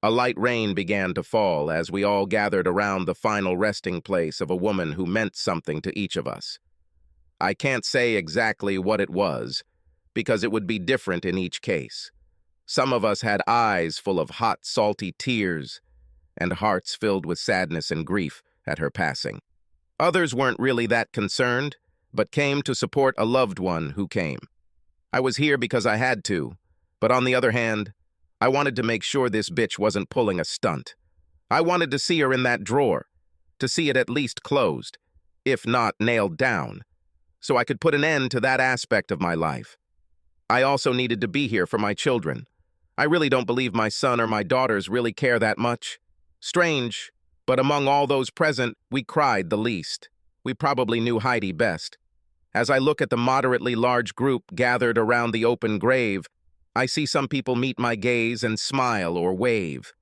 A light rain began to fall as we all gathered around the final resting place of a woman who meant something to each of us. I can't say exactly what it was, because it would be different in each case. Some of us had eyes full of hot, salty tears and hearts filled with sadness and grief at her passing. Others weren't really that concerned, but came to support a loved one who came. I was here because I had to, but on the other hand, I wanted to make sure this bitch wasn't pulling a stunt. I wanted to see her in that drawer, to see it at least closed, if not nailed down, so I could put an end to that aspect of my life. I also needed to be here for my children. I really don't believe my son or my daughters really care that much. Strange, but among all those present, we cried the least. We probably knew Heidi best. As I look at the moderately large group gathered around the open grave, I see some people meet my gaze and smile or wave.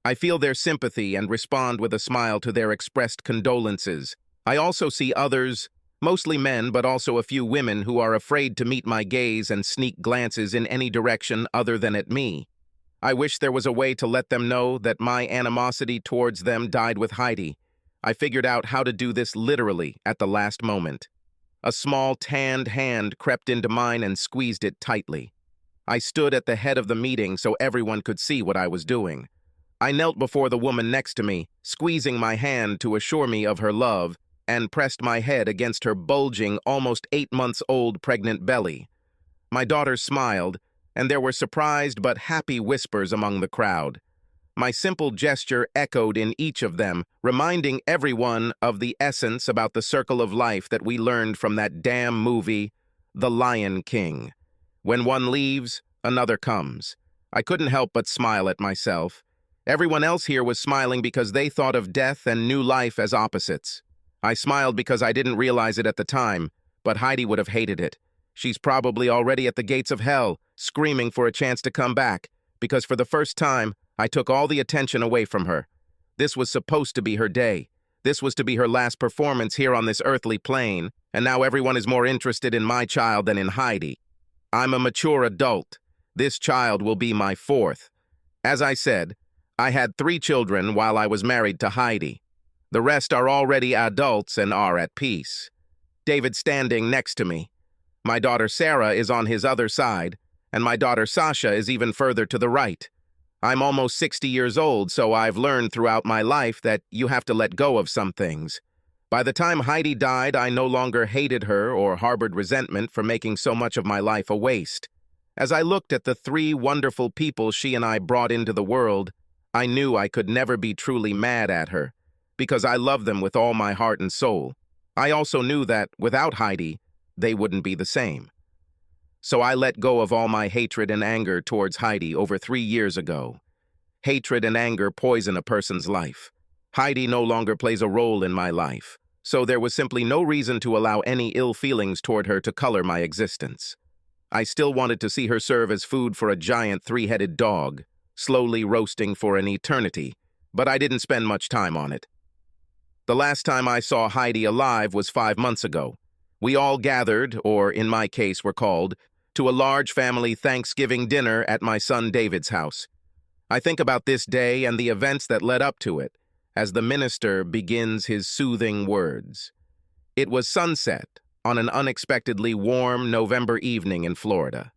I feel their sympathy and respond with a smile to their expressed condolences. I also see others, mostly men but also a few women, who are afraid to meet my gaze and sneak glances in any direction other than at me. I wish there was a way to let them know that my animosity towards them died with Heidi. I figured out how to do this literally at the last moment. A small tanned hand crept into mine and squeezed it tightly. I stood at the head of the meeting so everyone could see what I was doing. I knelt before the woman next to me, squeezing my hand to assure me of her love, and pressed my head against her bulging, almost 8-month-old pregnant belly. My daughter smiled, and there were surprised but happy whispers among the crowd. My simple gesture echoed in each of them, reminding everyone of the essence about the circle of life that we learned from that damn movie, The Lion King. When one leaves, another comes. I couldn't help but smile at myself. Everyone else here was smiling because they thought of death and new life as opposites. I smiled because I didn't realize it at the time, but Heidi would have hated it. She's probably already at the gates of hell, screaming for a chance to come back, because for the first time, I took all the attention away from her. This was supposed to be her day. This was to be her last performance here on this earthly plane, and now everyone is more interested in my child than in Heidi. I'm a mature adult. This child will be my fourth. As I said, I had 3 children while I was married to Heidi. The rest are already adults and are at peace. David's standing next to me. My daughter Sarah is on his other side, and my daughter Sasha is even further to the right. I'm almost 60 years old, so I've learned throughout my life that you have to let go of some things. By the time Heidi died, I no longer hated her or harbored resentment for making so much of my life a waste. As I looked at the 3 wonderful people she and I brought into the world, I knew I could never be truly mad at her, because I love them with all my heart and soul. I also knew that, without Heidi, they wouldn't be the same. So I let go of all my hatred and anger towards Heidi over 3 years ago. Hatred and anger poison a person's life. Heidi no longer plays a role in my life, so there was simply no reason to allow any ill feelings toward her to color my existence. I still wanted to see her serve as food for a giant 3-headed dog, slowly roasting for an eternity, but I didn't spend much time on it. The last time I saw Heidi alive was 5 months ago. We all gathered, or in my case were called, to a large family Thanksgiving dinner at my son David's house. I think about this day and the events that led up to it as the minister begins his soothing words. It was sunset on an unexpectedly warm November evening in Florida.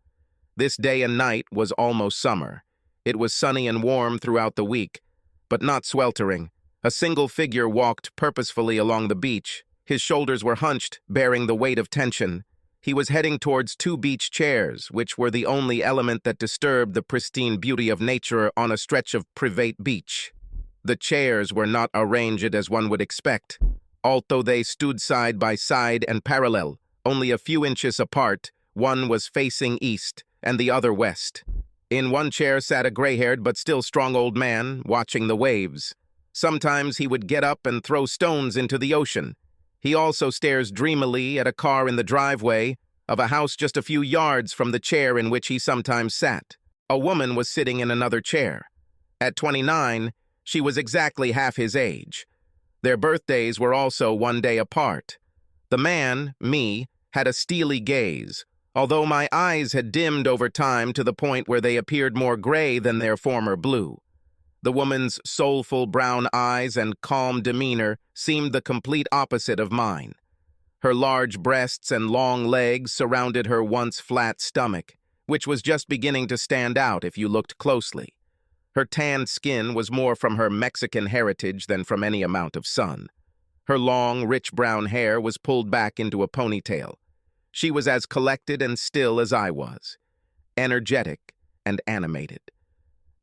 This day and night was almost summer. It was sunny and warm throughout the week, but not sweltering. A single figure walked purposefully along the beach. His shoulders were hunched, bearing the weight of tension. He was heading towards 2 beach chairs, which were the only element that disturbed the pristine beauty of nature on a stretch of private beach. The chairs were not arranged as one would expect. Although they stood side by side and parallel, only a few inches apart, one was facing east and the other west. In one chair sat a gray-haired but still strong old man, watching the waves. Sometimes he would get up and throw stones into the ocean. He also stares dreamily at a car in the driveway of a house just a few yards from the chair in which he sometimes sat. A woman was sitting in another chair. At 29, she was exactly half his age. Their birthdays were also 1 day apart. The man, me, had a steely gaze, although my eyes had dimmed over time to the point where they appeared more gray than their former blue. The woman's soulful brown eyes and calm demeanor seemed the complete opposite of mine. Her large breasts and long legs surrounded her once flat stomach, which was just beginning to stand out if you looked closely. Her tanned skin was more from her Mexican heritage than from any amount of sun. Her long, rich brown hair was pulled back into a ponytail. She was as collected and still as I was, energetic and animated.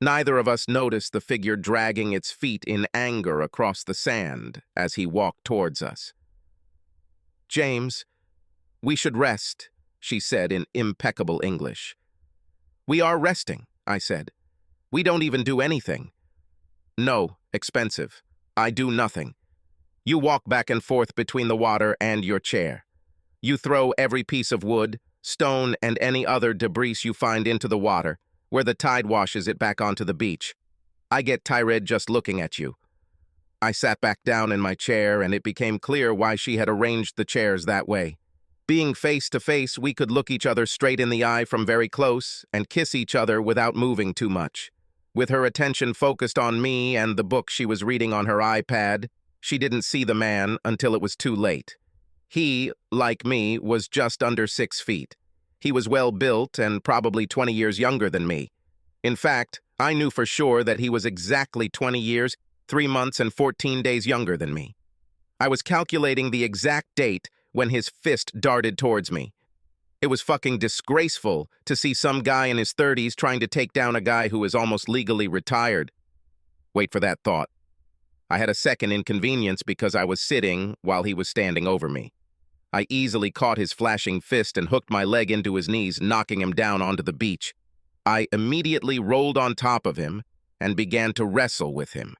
Neither of us noticed the figure dragging its feet in anger across the sand as he walked towards us. "James, we should rest," she said in impeccable English. "We are resting," I said. "We don't even do anything." "No, expensive. I do nothing. You walk back and forth between the water and your chair. You throw every piece of wood, stone, and any other debris you find into the water, where the tide washes it back onto the beach. I get tired just looking at you." I sat back down in my chair, and it became clear why she had arranged the chairs that way. Being face to face, we could look each other straight in the eye from very close and kiss each other without moving too much. With her attention focused on me and the book she was reading on her iPad, she didn't see the man until it was too late. He, like me, was just under 6 feet. He was well built and probably 20 years younger than me. In fact, I knew for sure that he was exactly 20 years, 3 months, and 14 days younger than me. I was calculating the exact date when his fist darted towards me. It was fucking disgraceful to see some guy in his 30s trying to take down a guy who is almost legally retired. Wait for that thought. I had a second inconvenience because I was sitting while he was standing over me. I easily caught his flashing fist and hooked my leg into his knees, knocking him down onto the beach. I immediately rolled on top of him and began to wrestle with him.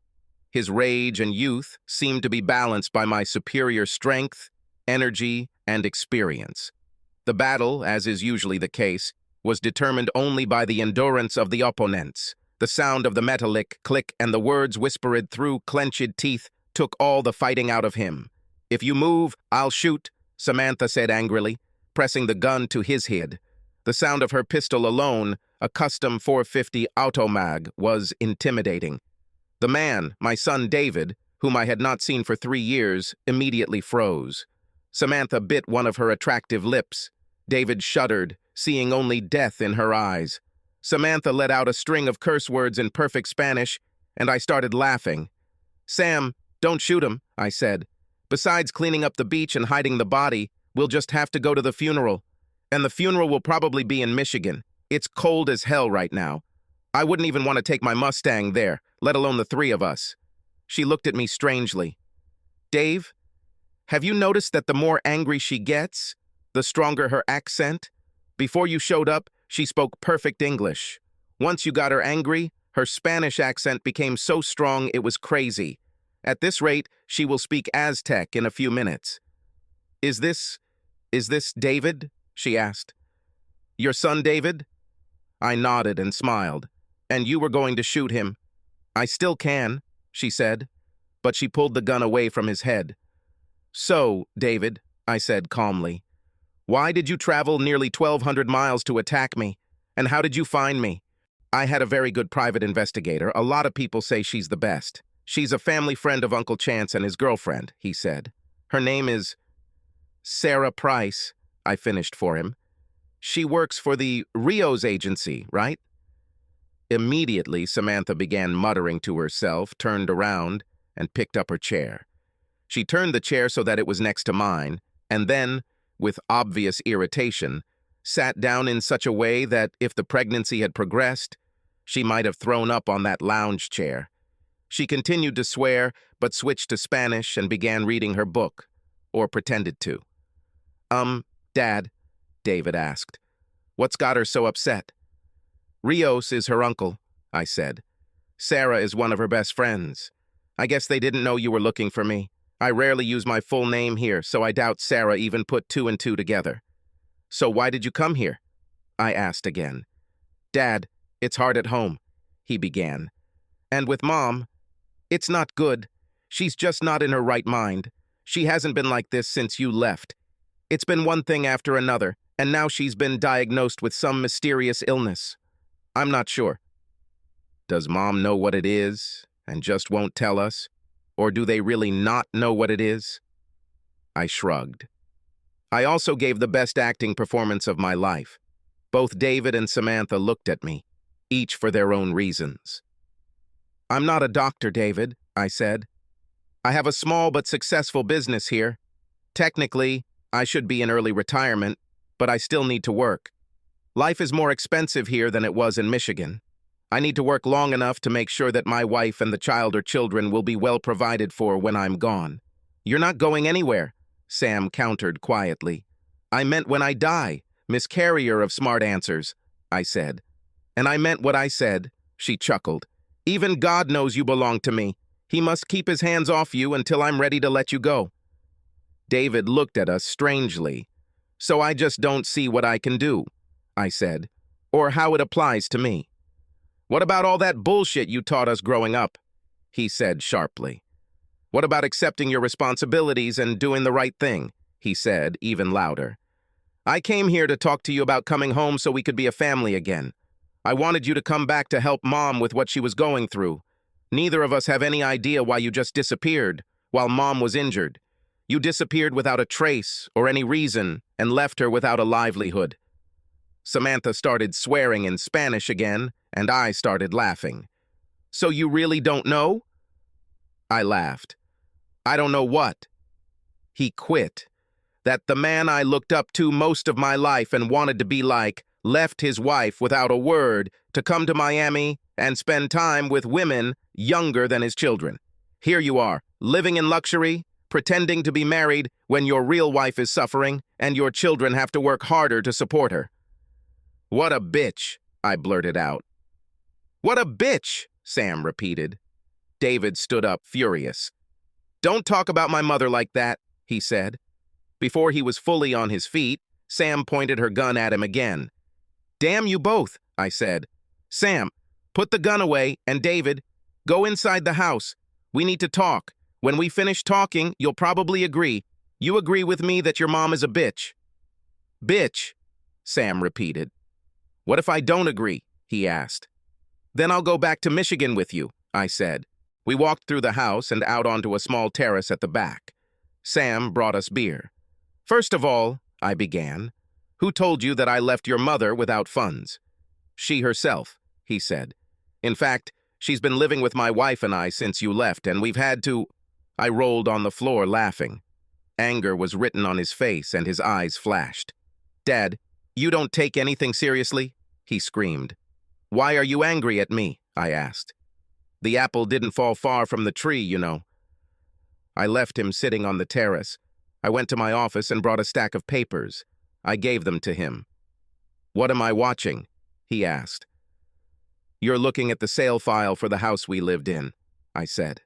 His rage and youth seemed to be balanced by my superior strength, energy, and experience. The battle, as is usually the case, was determined only by the endurance of the opponents. The sound of the metallic click and the words whispered through clenched teeth took all the fighting out of him. "If you move, I'll shoot," Samantha said angrily, pressing the gun to his head. The sound of her pistol alone, a custom .450 automag, was intimidating. The man, my son David, whom I had not seen for 3 years, immediately froze. Samantha bit one of her attractive lips. David shuddered, seeing only death in her eyes. Samantha let out a string of curse words in perfect Spanish, and I started laughing. "Sam, don't shoot him," I said. "Besides cleaning up the beach and hiding the body, we'll just have to go to the funeral. And the funeral will probably be in Michigan. It's cold as hell right now. I wouldn't even want to take my Mustang there, let alone the 3 of us." She looked at me strangely. "Dave, have you noticed that the more angry she gets, the stronger her accent? Before you showed up, she spoke perfect English. Once you got her angry, her Spanish accent became so strong it was crazy. At this rate, she will speak Aztec in a few minutes." Is this David?" she asked. "Your son David?" I nodded and smiled. "And you were going to shoot him." "I still can," she said, but she pulled the gun away from his head. "So, David," I said calmly, "why did you travel nearly 1,200 miles to attack me? And how did you find me?" "I had a very good private investigator. A lot of people say she's the best. She's a family friend of Uncle Chance and his girlfriend," he said. "Her name is Sarah Price," I finished for him. "She works for the Rios agency, right?" Immediately, Samantha began muttering to herself, turned around, and picked up her chair. She turned the chair so that it was next to mine, and then, with obvious irritation, sat down in such a way that if the pregnancy had progressed, she might have thrown up on that lounge chair. She continued to swear, but switched to Spanish and began reading her book, or pretended to. Dad," David asked, "what's got her so upset?" "Rios is her uncle," I said. "Sarah is one of her best friends. I guess they didn't know you were looking for me. I rarely use my full name here, so I doubt Sarah even put 2 and 2 together." "So why did you come here?" I asked again. "Dad, it's hard at home," he began. "And with Mom, it's not good. She's just not in her right mind. She hasn't been like this since you left. It's been one thing after another, and now she's been diagnosed with some mysterious illness. I'm not sure." Does Mom know what it is and just won't tell us? Or do they really not know what it is? I shrugged. I also gave the best acting performance of my life. Both David and Samantha looked at me, each for their own reasons. I'm not a doctor, David, I said. I have a small but successful business here. Technically, I should be in early retirement, but I still need to work. Life is more expensive here than it was in Michigan. I need to work long enough to make sure that my wife and the child or children will be well provided for when I'm gone. You're not going anywhere, Sam countered quietly. I meant when I die, Miss Carrier of smart answers, I said. And I meant what I said, she chuckled. Even God knows you belong to me. He must keep his hands off you until I'm ready to let you go. David looked at us strangely. So I just don't see what I can do, I said, or how it applies to me. What about all that bullshit you taught us growing up? He said sharply. What about accepting your responsibilities and doing the right thing? He said, even louder. I came here to talk to you about coming home so we could be a family again. I wanted you to come back to help Mom with what she was going through. Neither of us have any idea why you just disappeared while Mom was injured. You disappeared without a trace or any reason and left her without a livelihood. Samantha started swearing in Spanish again, and I started laughing. So you really don't know? I laughed. I don't know what. He quit. That the man I looked up to most of my life and wanted to be like left his wife without a word to come to Miami and spend time with women younger than his children. Here you are, living in luxury, pretending to be married when your real wife is suffering and your children have to work harder to support her. What a bitch, I blurted out. What a bitch, Sam repeated. David stood up, furious. Don't talk about my mother like that, he said. Before he was fully on his feet, Sam pointed her gun at him again. Damn you both, I said. Sam, put the gun away, and David, go inside the house. We need to talk. When we finish talking, you'll probably agree. You agree with me that your mom is a bitch. Bitch, Sam repeated. What if I don't agree? He asked. Then I'll go back to Michigan with you, I said. We walked through the house and out onto a small terrace at the back. Sam brought us beer. First of all, I began, who told you that I left your mother without funds? She herself, he said. In fact, she's been living with my wife and I since you left, and we've had to... I rolled on the floor laughing. Anger was written on his face and his eyes flashed. Dad, you don't take anything seriously? He screamed. Why are you angry at me? I asked. The apple didn't fall far from the tree, you know. I left him sitting on the terrace. I went to my office and brought a stack of papers. I gave them to him. What am I watching? He asked. You're looking at the sale file for the house we lived in, I said.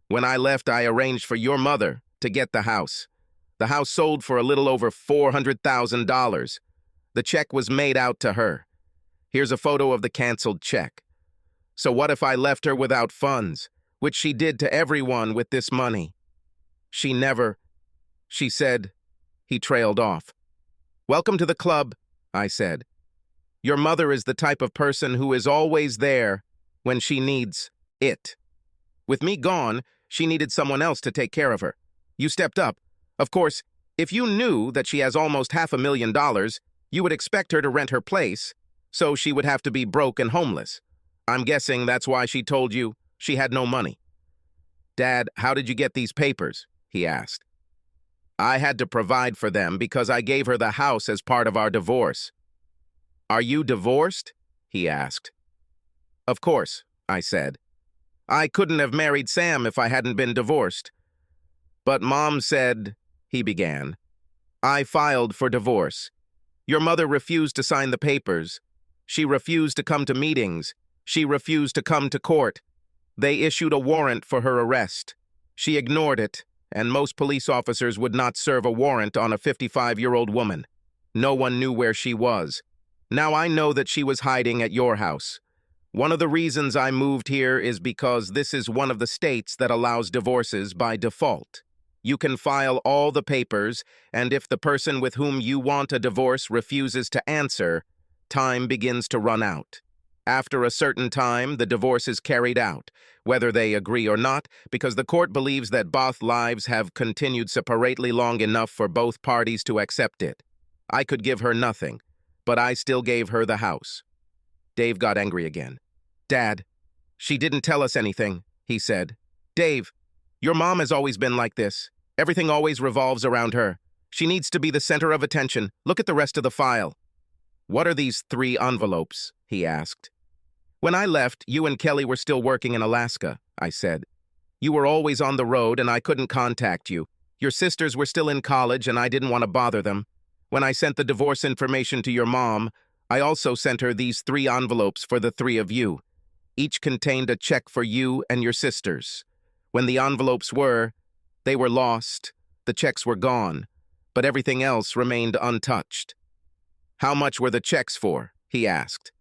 When I left, I arranged for your mother to get the house. The house sold for a little over $400,000. The check was made out to her. Here's a photo of the canceled check. So what if I left her without funds, which she did to everyone with this money? She never... She said... He trailed off. Welcome to the club, I said. Your mother is the type of person who is always there when she needs it. With me gone, she needed someone else to take care of her. You stepped up. Of course, if you knew that she has almost $500,000, you would expect her to rent her place, so she would have to be broke and homeless. I'm guessing that's why she told you she had no money. Dad, how did you get these papers? He asked. I had to provide for them because I gave her the house as part of our divorce. Are you divorced? He asked. Of course, I said. I couldn't have married Sam if I hadn't been divorced. But Mom said, he began. I filed for divorce. Your mother refused to sign the papers. She refused to come to meetings. She refused to come to court. They issued a warrant for her arrest. She ignored it, and most police officers would not serve a warrant on a 55-year-old woman. No one knew where she was. Now I know that she was hiding at your house. One of the reasons I moved here is because this is one of the states that allows divorces by default. You can file all the papers, and if the person with whom you want a divorce refuses to answer, time begins to run out. After a certain time, the divorce is carried out, whether they agree or not, because the court believes that both lives have continued separately long enough for both parties to accept it. I could give her nothing, but I still gave her the house. Dave got angry again. Dad, she didn't tell us anything, he said. Dave, your mom has always been like this. Everything always revolves around her. She needs to be the center of attention. Look at the rest of the file. What are these 3 envelopes? He asked. When I left, you and Kelly were still working in Alaska, I said. You were always on the road and I couldn't contact you. Your sisters were still in college and I didn't want to bother them. When I sent the divorce information to your mom, I also sent her these 3 envelopes for the 3 of you. Each contained a check for you and your sisters. When the envelopes they were lost, the checks were gone, but everything else remained untouched. How much were the checks for? He asked.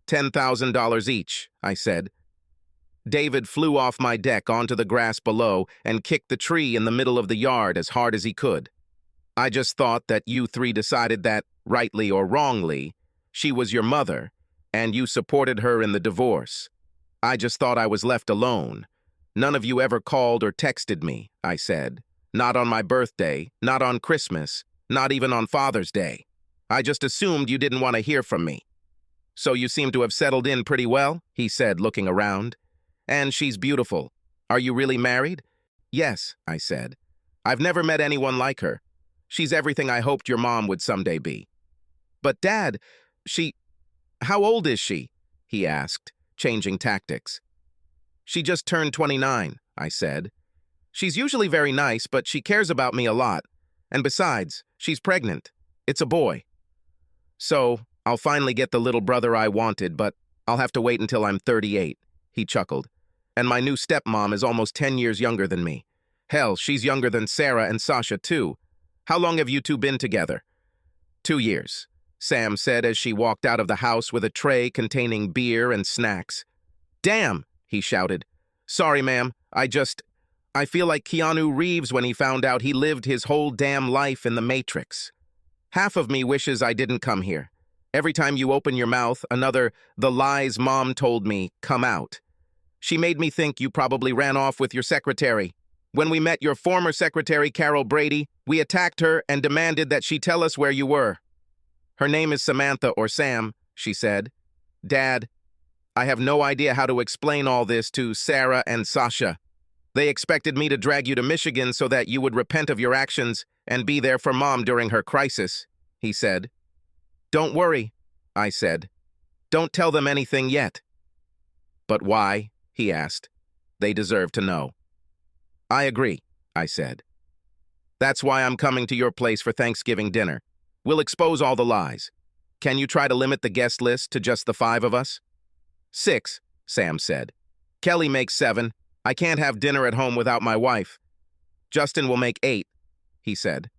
$10,000 each, I said. David flew off my deck onto the grass below and kicked the tree in the middle of the yard as hard as he could. I just thought that you 3 decided that, rightly or wrongly, she was your mother, and you supported her in the divorce. I just thought I was left alone. None of you ever called or texted me, I said. Not on my birthday, not on Christmas, not even on Father's Day. I just assumed you didn't want to hear from me. So you seem to have settled in pretty well, he said, looking around. And she's beautiful. Are you really married? Yes, I said. I've never met anyone like her. She's everything I hoped your mom would someday be. But Dad, how old is she? He asked, changing tactics. She just turned 29, I said. She's usually very nice, but she cares about me a lot. And besides, she's pregnant. It's a boy. So, I'll finally get the little brother I wanted, but I'll have to wait until I'm 38, he chuckled. And my new stepmom is almost 10 years younger than me. Hell, she's younger than Sarah and Sasha, too. How long have you 2 been together? 2 years, Sam said as she walked out of the house with a tray containing beer and snacks. Damn, he shouted. Sorry, ma'am, I feel like Keanu Reeves when he found out he lived his whole damn life in the Matrix. Half of me wishes I didn't come here. Every time you open your mouth, the lies Mom told me come out. She made me think you probably ran off with your secretary. When we met your former secretary, Carol Brady, we attacked her and demanded that she tell us where you were. Her name is Samantha or Sam, she said. Dad, I have no idea how to explain all this to Sarah and Sasha. They expected me to drag you to Michigan so that you would repent of your actions and be there for Mom during her crisis, he said. Don't worry, I said. Don't tell them anything yet. But why? He asked. They deserve to know. I agree, I said. That's why I'm coming to your place for Thanksgiving dinner. We'll expose all the lies. Can you try to limit the guest list to just the 5 of us? 6, Sam said. Kelly makes 7. I can't have dinner at home without my wife. Justin will make 8, he said.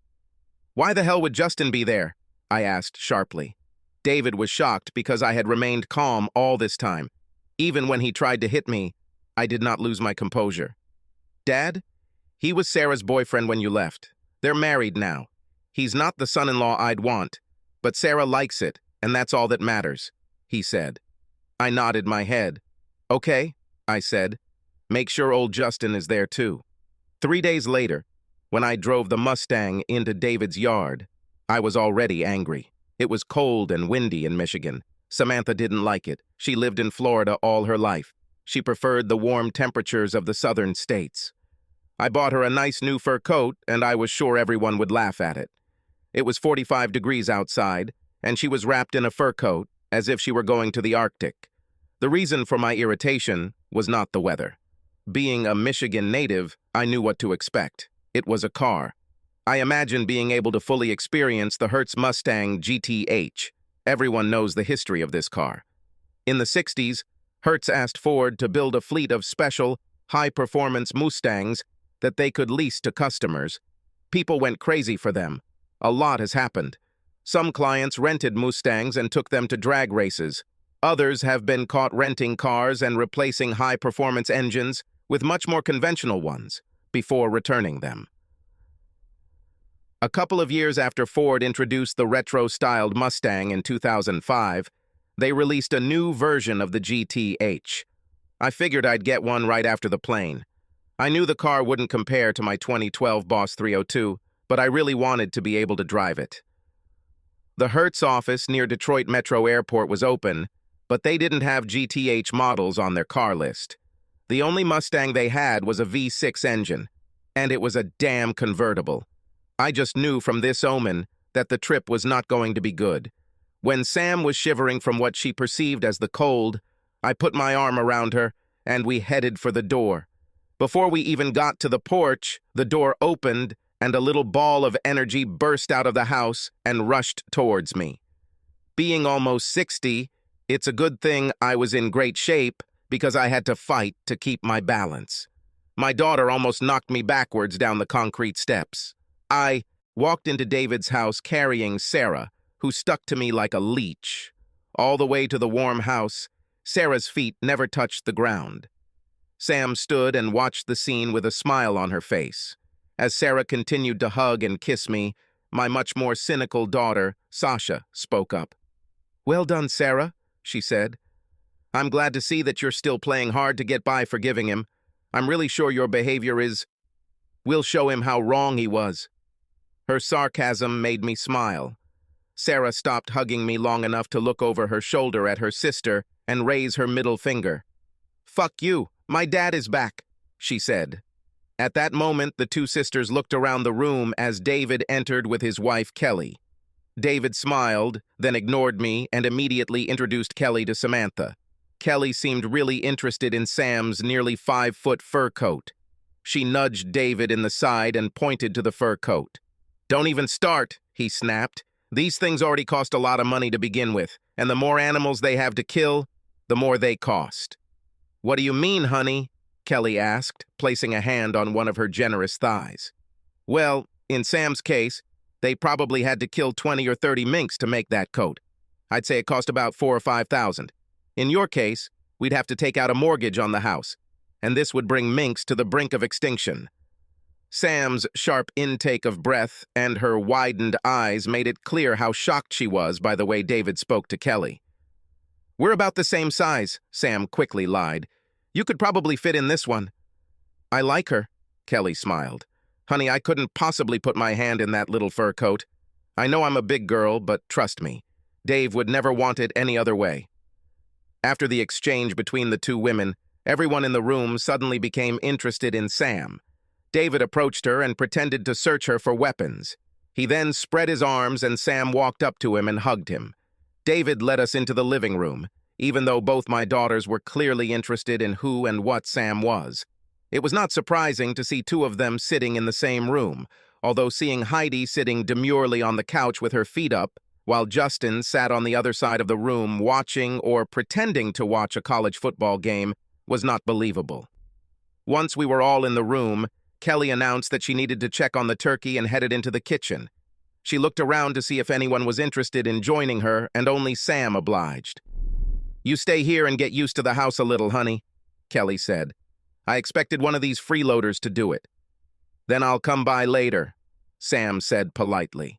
Why the hell would Justin be there? I asked sharply. David was shocked because I had remained calm all this time. Even when he tried to hit me, I did not lose my composure. Dad, he was Sarah's boyfriend when you left. They're married now. He's not the son-in-law I'd want, but Sarah likes it, and that's all that matters, he said. I nodded my head. Okay, I said. Make sure old Justin is there too. 3 days later, when I drove the Mustang into David's yard, I was already angry. It was cold and windy in Michigan. Samantha didn't like it. She lived in Florida all her life. She preferred the warm temperatures of the southern states. I bought her a nice new fur coat, and I was sure everyone would laugh at it. It was 45 degrees outside, and she was wrapped in a fur coat, as if she were going to the Arctic. The reason for my irritation was not the weather. Being a Michigan native, I knew what to expect. It was a car. I imagined being able to fully experience the Hertz Mustang GT-H. Everyone knows the history of this car. In the 60s, Hertz asked Ford to build a fleet of special, high-performance Mustangs that they could lease to customers. People went crazy for them. A lot has happened. Some clients rented Mustangs and took them to drag races. Others have been caught renting cars and replacing high-performance engines with much more conventional ones before returning them. A couple of years after Ford introduced the retro-styled Mustang in 2005, They released a new version of the GTH. I figured I'd get one right after the plane. I knew the car wouldn't compare to my 2012 Boss 302, but I really wanted to be able to drive it. The Hertz office near Detroit Metro Airport was open, but they didn't have GTH models on their car list. The only Mustang they had was a V6 engine, and it was a damn convertible. I just knew from this omen that the trip was not going to be good. When Sam was shivering from what she perceived as the cold, I put my arm around her, and we headed for the door. Before we even got to the porch, the door opened, and a little ball of energy burst out of the house and rushed towards me. Being almost 60, it's a good thing I was in great shape because I had to fight to keep my balance. My daughter almost knocked me backwards down the concrete steps. I walked into David's house carrying Sarah, who stuck to me like a leech. All the way to the warm house, Sarah's feet never touched the ground. Sam stood and watched the scene with a smile on her face. As Sarah continued to hug and kiss me, my much more cynical daughter, Sasha, spoke up. "Well done, Sarah," she said. "I'm glad to see that you're still playing hard to get by forgiving him. I'm really sure your behavior will show him how wrong he was." Her sarcasm made me smile. Sarah stopped hugging me long enough to look over her shoulder at her sister and raise her middle finger. "Fuck you, my dad is back," she said. At that moment, the two sisters looked around the room as David entered with his wife, Kelly. David smiled, then ignored me, and immediately introduced Kelly to Samantha. Kelly seemed really interested in Sam's nearly 5-foot fur coat. She nudged David in the side and pointed to the fur coat. "Don't even start," he snapped. "These things already cost a lot of money to begin with, and the more animals they have to kill, the more they cost." "What do you mean, honey?" Kelly asked, placing a hand on one of her generous thighs. "Well, in Sam's case, they probably had to kill 20 or 30 minks to make that coat. I'd say it cost about $4,000 or $5,000. In your case, we'd have to take out a mortgage on the house, and this would bring minks to the brink of extinction." Sam's sharp intake of breath and her widened eyes made it clear how shocked she was by the way David spoke to Kelly. "We're about the same size," Sam quickly lied. "You could probably fit in this one." "I like her," Kelly smiled. "Honey, I couldn't possibly put my hand in that little fur coat. I know I'm a big girl, but trust me, Dave would never want it any other way." After the exchange between the two women, everyone in the room suddenly became interested in Sam. David approached her and pretended to search her for weapons. He then spread his arms and Sam walked up to him and hugged him. David led us into the living room, even though both my daughters were clearly interested in who and what Sam was. It was not surprising to see two of them sitting in the same room, although seeing Heidi sitting demurely on the couch with her feet up, while Justin sat on the other side of the room watching or pretending to watch a college football game was not believable. Once we were all in the room, Kelly announced that she needed to check on the turkey and headed into the kitchen. She looked around to see if anyone was interested in joining her, and only Sam obliged. "You stay here and get used to the house a little, honey," Kelly said. "I expected one of these freeloaders to do it." "Then I'll come by later," Sam said politely.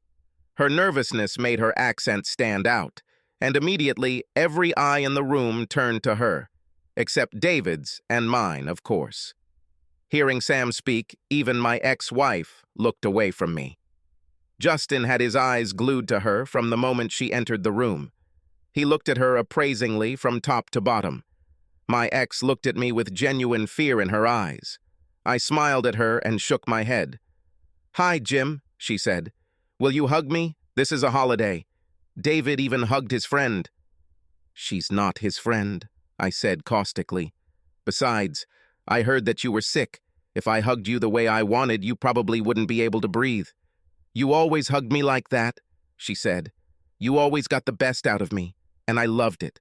Her nervousness made her accent stand out, and immediately every eye in the room turned to her, except David's and mine, of course. Hearing Sam speak, even my ex-wife looked away from me. Justin had his eyes glued to her from the moment she entered the room. He looked at her appraisingly from top to bottom. My ex looked at me with genuine fear in her eyes. I smiled at her and shook my head. "Hi, Jim," she said. "Will you hug me? This is a holiday." David even hugged his friend. "She's not his friend," I said caustically. "Besides, I heard that you were sick. If I hugged you the way I wanted, you probably wouldn't be able to breathe." "You always hugged me like that," she said. "You always got the best out of me, and I loved it.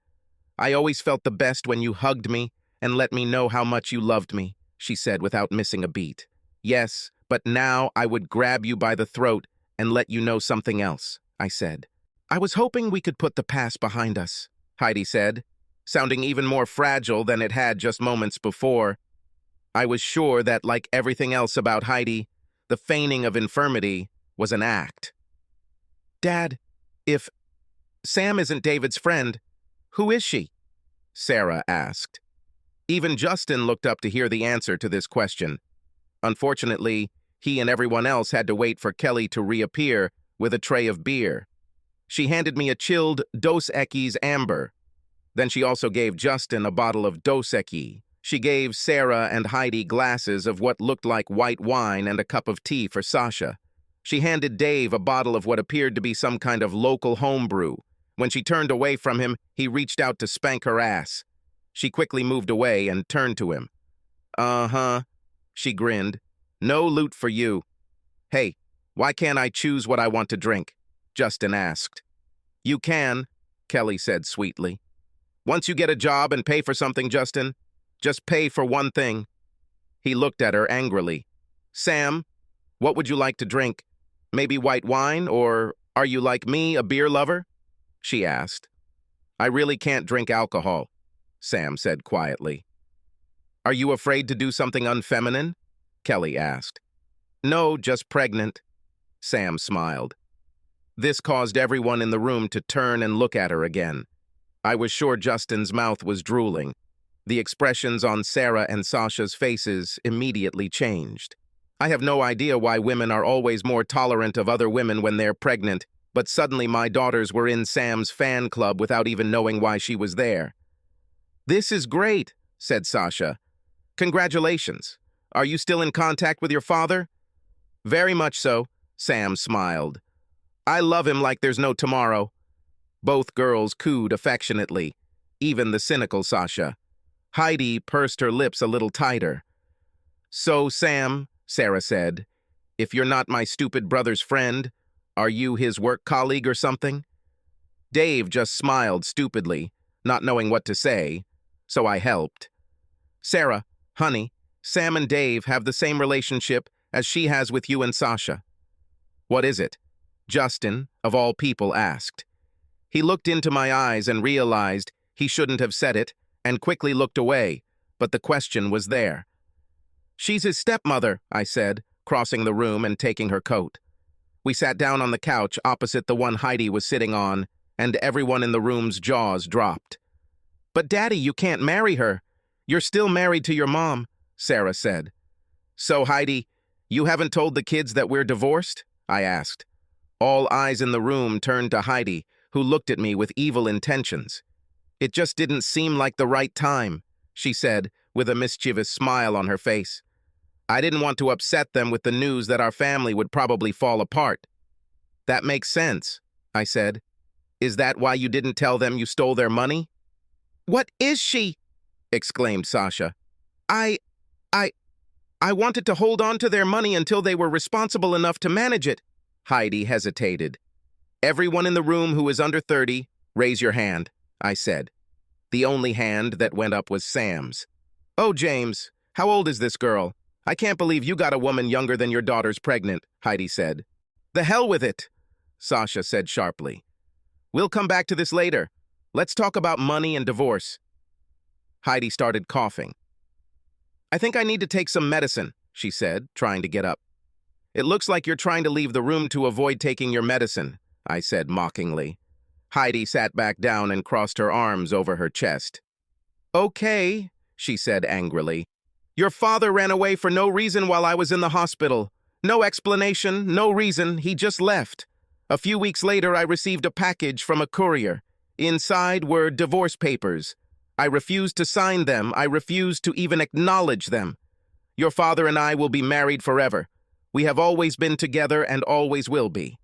I always felt the best when you hugged me and let me know how much you loved me," she said without missing a beat. "Yes, but now I would grab you by the throat and let you know something else," I said. "I was hoping we could put the past behind us," Heidi said, sounding even more fragile than it had just moments before. I was sure that, like everything else about Heidi, the feigning of infirmity was an act. "Dad, if Sam isn't David's friend, Who is she? Sarah asked. Even Justin looked up to hear the answer to this question. Unfortunately, he and everyone else had to wait for Kelly to reappear with a tray of beer. She handed me a chilled Dos Equis Amber. Then she also gave Justin a bottle of Dos Equis. She gave Sarah and Heidi glasses of what looked like white wine and a cup of tea for Sasha. She handed Dave a bottle of what appeared to be some kind of local homebrew. When she turned away from him, he reached out to spank her ass. She quickly moved away and turned to him. Uh-huh, she grinned. No loot for you. Hey, why can't I choose what I want to drink? Justin asked. You can, Kelly said sweetly. Once you get a job and pay for something, Justin, just pay for one thing. He looked at her angrily. Sam, what would you like to drink? Maybe white wine, or are you like me, a beer lover? She asked. I really can't drink alcohol, Sam said quietly. Are you afraid to do something unfeminine? Kelly asked. No, just pregnant. Sam smiled. This caused everyone in the room to turn and look at her again. I was sure Justin's mouth was drooling. The expressions on Sarah and Sasha's faces immediately changed. I have no idea why women are always more tolerant of other women when they're pregnant, but suddenly my daughters were in Sam's fan club without even knowing why she was there. This is great, said Sasha. Congratulations. Are you still in contact with your father? Very much so, Sam smiled. I love him like there's no tomorrow. Both girls cooed affectionately, even the cynical Sasha. Heidi pursed her lips a little tighter. So, Sam, Sarah said, if you're not my stupid brother's friend, are you his work colleague or something? Dave just smiled stupidly, not knowing what to say, so I helped. Sarah, honey, Sam and Dave have the same relationship as she has with you and Sasha. What is it? Justin, of all people, asked. He looked into my eyes and realized he shouldn't have said it, and quickly looked away, but the question was there. She's his stepmother, I said, crossing the room and taking her coat. We sat down on the couch opposite the one Heidi was sitting on, and everyone in the room's jaws dropped. But Daddy, you can't marry her. You're still married to your mom, Sarah said. So, Heidi, you haven't told the kids that we're divorced? I asked. All eyes in the room turned to Heidi, who looked at me with evil intentions. It just didn't seem like the right time, she said, with a mischievous smile on her face. I didn't want to upset them with the news that our family would probably fall apart. That makes sense, I said. Is that why you didn't tell them you stole their money? What is she? Exclaimed Sasha. I wanted to hold on to their money until they were responsible enough to manage it. Heidi hesitated. Everyone in the room who is under 30, raise your hand, I said. The only hand that went up was Sam's. Oh, James, how old is this girl? I can't believe you got a woman younger than your daughter's pregnant, Heidi said. The hell with it, Sasha said sharply. We'll come back to this later. Let's talk about money and divorce. Heidi started coughing. I think I need to take some medicine, she said, trying to get up. It looks like you're trying to leave the room to avoid taking your medicine, I said mockingly. Heidi sat back down and crossed her arms over her chest. Okay, she said angrily. Your father ran away for no reason while I was in the hospital. No explanation, no reason, he just left. A few weeks later, I received a package from a courier. Inside were divorce papers. I refused to sign them. I refused to even acknowledge them. Your father and I will be married forever. We have always been together and always will be.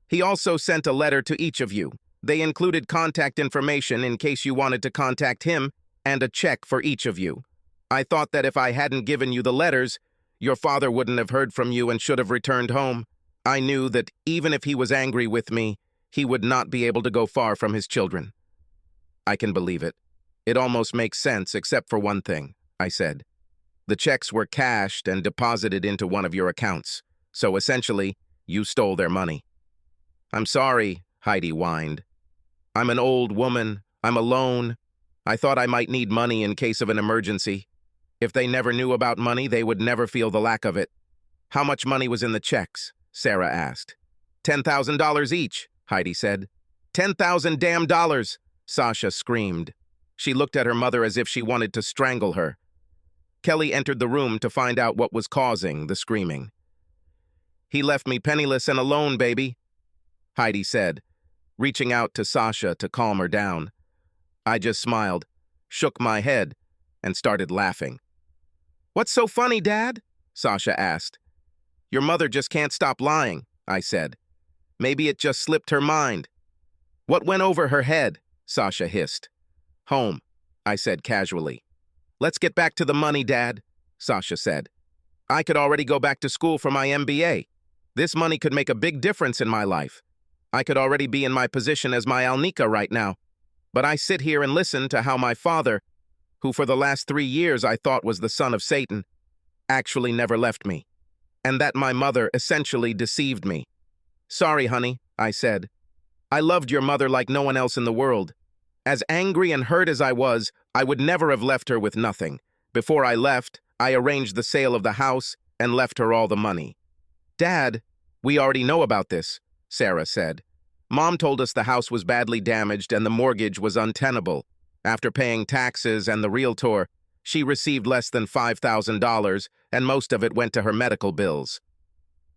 He also sent a letter to each of you. They included contact information in case you wanted to contact him and a check for each of you. I thought that if I hadn't given you the letters, your father wouldn't have heard from you and should have returned home. I knew that even if he was angry with me, he would not be able to go far from his children. I can believe it. It almost makes sense except for one thing, I said. The checks were cashed and deposited into one of your accounts, so essentially, you stole their money. I'm sorry, Heidi whined. I'm an old woman. I'm alone. I thought I might need money in case of an emergency. If they never knew about money, they would never feel the lack of it. How much money was in the checks? Sarah asked. $10,000 each, Heidi said. 10,000 damn dollars. Sasha screamed. She looked at her mother as if she wanted to strangle her. Kelly entered the room to find out what was causing the screaming. "He left me penniless and alone, baby," Heidi said, reaching out to Sasha to calm her down. I just smiled, shook my head, and started laughing. "What's so funny, Dad?" Sasha asked. "Your mother just can't stop lying," I said. "Maybe it just slipped her mind." "What went over her head?" Sasha hissed. "Home," I said casually. "Let's get back to the money, Dad," Sasha said. "I could already go back to school for my MBA. This money could make a big difference in my life. I could already be in my position as my Alnika right now. But I sit here and listen to how my father, who for the last 3 years I thought was the son of Satan, actually never left me. And that my mother essentially deceived me. Sorry, honey, I said. I loved your mother like no one else in the world. As angry and hurt as I was, I would never have left her with nothing. Before I left, I arranged the sale of the house and left her all the money." "Dad, we already know about this," Sarah said. "Mom told us the house was badly damaged and the mortgage was untenable. After paying taxes and the realtor, she received less than $5,000, and most of it went to her medical bills."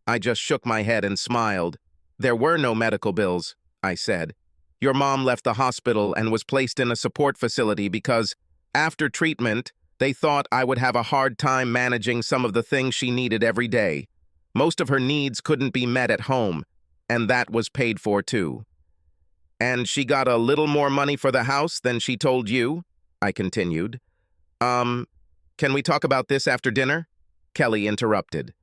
I just shook my head and smiled. "There were no medical bills," I said. "Your mom left the hospital and was placed in a support facility because, after treatment, they thought I would have a hard time managing some of the things she needed every day. Most of her needs couldn't be met at home, and that was paid for too." "And she got a little more money for the house than she told you?" I continued. Can we talk about this after dinner?" Kelly interrupted.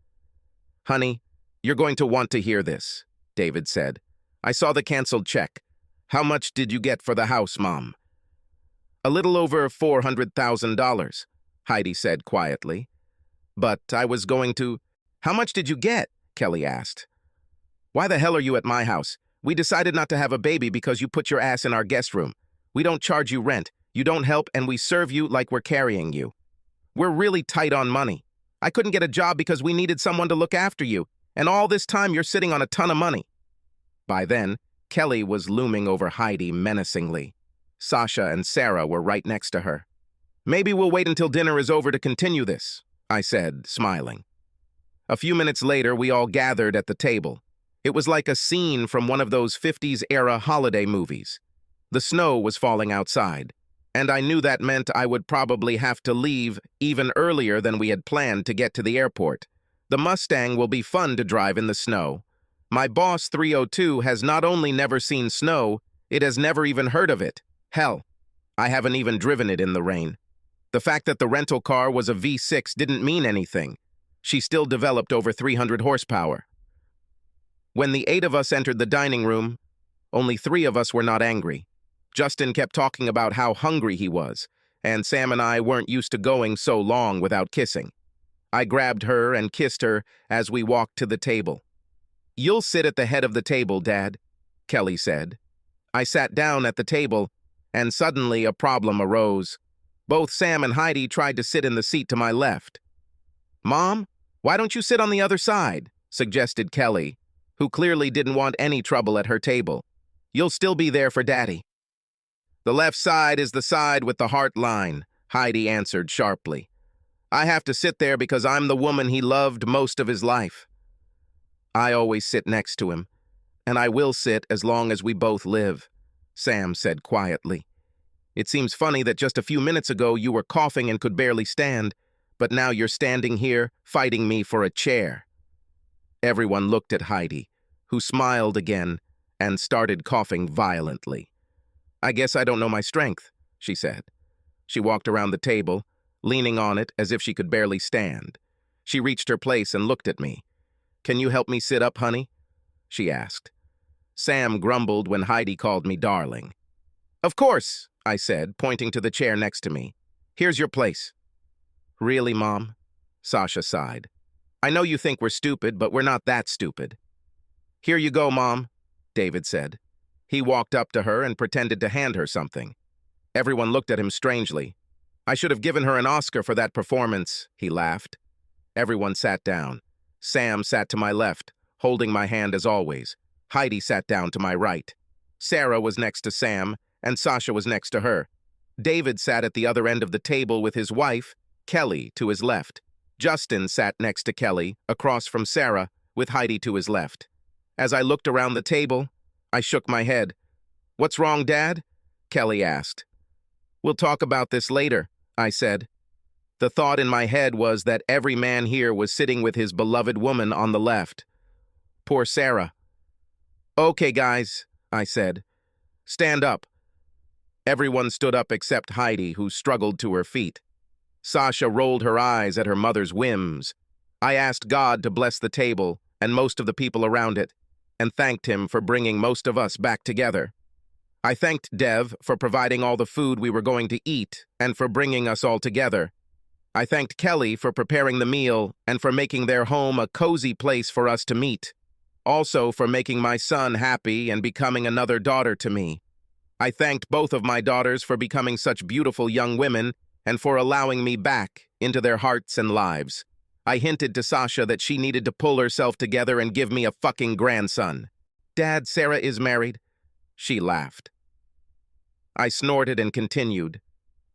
"Honey, you're going to want to hear this," David said. "I saw the canceled check. How much did you get for the house, Mom?" "A little over $400,000, Heidi said quietly. "But I was going to—" "How much did you get?" Kelly asked. "Why the hell are you at my house? We decided not to have a baby because you put your ass in our guest room. We don't charge you rent, you don't help, and we serve you like we're carrying you. We're really tight on money. I couldn't get a job because we needed someone to look after you, and all this time you're sitting on a ton of money." By then, Kelly was looming over Heidi menacingly. Sasha and Sarah were right next to her. "Maybe we'll wait until dinner is over to continue this," I said, smiling. A few minutes later, we all gathered at the table. It was like a scene from one of those 50s-era holiday movies. The snow was falling outside, and I knew that meant I would probably have to leave even earlier than we had planned to get to the airport. The Mustang will be fun to drive in the snow. My boss 302 has not only never seen snow, it has never even heard of it. Hell, I haven't even driven it in the rain. The fact that the rental car was a V6 didn't mean anything. She still developed over 300 horsepower. When the 8 of us entered the dining room, only 3 of us were not angry. Justin kept talking about how hungry he was, and Sam and I weren't used to going so long without kissing. I grabbed her and kissed her as we walked to the table. "You'll sit at the head of the table, Dad," Kelly said. I sat down at the table, and suddenly a problem arose. Both Sam and Heidi tried to sit in the seat to my left. "Mom, why don't you sit on the other side?" suggested Kelly, who clearly didn't want any trouble at her table. "You'll still be there for Daddy." "The left side is the side with the heart line," Heidi answered sharply. "I have to sit there because I'm the woman he loved most of his life. I always sit next to him, and I will sit as long as we both live," Sam said quietly. "It seems funny that just a few minutes ago you were coughing and could barely stand, but now you're standing here fighting me for a chair." Everyone looked at Heidi, who smiled again and started coughing violently. "I guess I don't know my strength," she said. She walked around the table, leaning on it as if she could barely stand. She reached her place and looked at me. "Can you help me sit up, honey?" she asked. Sam grumbled when Heidi called me darling. "Of course," I said, pointing to the chair next to me. "Here's your place." "Really, Mom?" Sasha sighed. "I know you think we're stupid, but we're not that stupid." "Here you go, Mom," David said. He walked up to her and pretended to hand her something. Everyone looked at him strangely. "I should have given her an Oscar for that performance," he laughed. Everyone sat down. Sam sat to my left, holding my hand as always. Heidi sat down to my right. Sarah was next to Sam, and Sasha was next to her. David sat at the other end of the table with his wife, Kelly, to his left. Justin sat next to Kelly, across from Sarah, with Heidi to his left. As I looked around the table, I shook my head. "What's wrong, Dad?" Kelly asked. "We'll talk about this later," I said. The thought in my head was that every man here was sitting with his beloved woman on the left. Poor Sarah. "Okay, guys," I said. "Stand up." Everyone stood up except Heidi, who struggled to her feet. Sasha rolled her eyes at her mother's whims. I asked God to bless the table and most of the people around it, and thanked him for bringing most of us back together. I thanked Dev for providing all the food we were going to eat and for bringing us all together. I thanked Kelly for preparing the meal and for making their home a cozy place for us to meet. Also for making my son happy and becoming another daughter to me. I thanked both of my daughters for becoming such beautiful young women and for allowing me back into their hearts and lives. I hinted to Sasha that she needed to pull herself together and give me a fucking grandson. "Dad, Sarah is married." She laughed. I snorted and continued.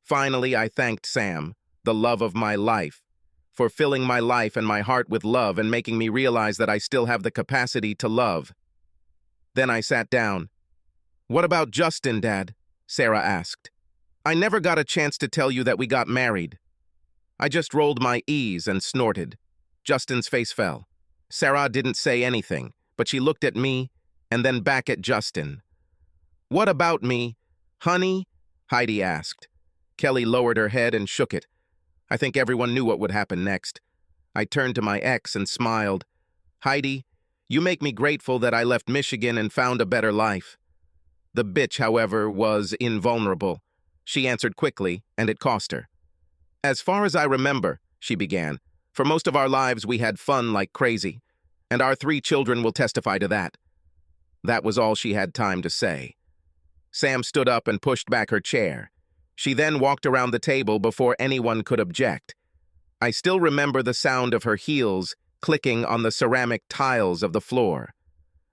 Finally, I thanked Sam, the love of my life, for filling my life and my heart with love and making me realize that I still have the capacity to love. Then I sat down. "What about Justin, Dad?" Sarah asked. "I never got a chance to tell you that we got married." I just rolled my eyes and snorted. Justin's face fell. Sarah didn't say anything, but she looked at me and then back at Justin. "What about me, honey?" Heidi asked. Kelly lowered her head and shook it. I think everyone knew what would happen next. I turned to my ex and smiled. "Heidi, you make me grateful that I left Michigan and found a better life." The bitch, however, was invulnerable. She answered quickly, and it cost her. "As far as I remember," she began, "for most of our lives we had fun like crazy, and our 3 children will testify to that." That was all she had time to say. Sam stood up and pushed back her chair. She then walked around the table before anyone could object. I still remember the sound of her heels clicking on the ceramic tiles of the floor.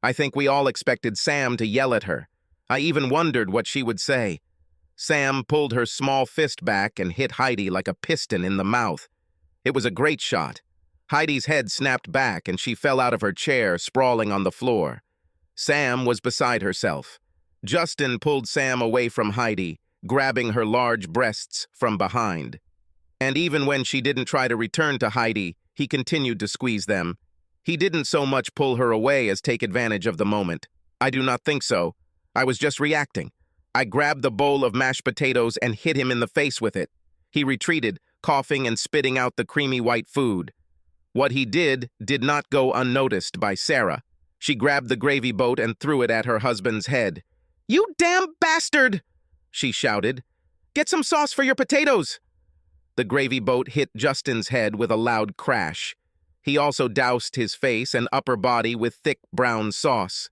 I think we all expected Sam to yell at her. I even wondered what she would say. Sam pulled her small fist back and hit Heidi like a piston in the mouth. It was a great shot. Heidi's head snapped back and she fell out of her chair, sprawling on the floor. Sam was beside herself. Justin pulled Sam away from Heidi, grabbing her large breasts from behind. And even when she didn't try to return to Heidi, he continued to squeeze them. He didn't so much pull her away as take advantage of the moment. I do not think so. I was just reacting. I grabbed the bowl of mashed potatoes and hit him in the face with it. He retreated, coughing and spitting out the creamy white food. What he did not go unnoticed by Sarah. She grabbed the gravy boat and threw it at her husband's head. "You damn bastard!" she shouted. "Get some sauce for your potatoes!" The gravy boat hit Justin's head with a loud crash. He also doused his face and upper body with thick brown sauce.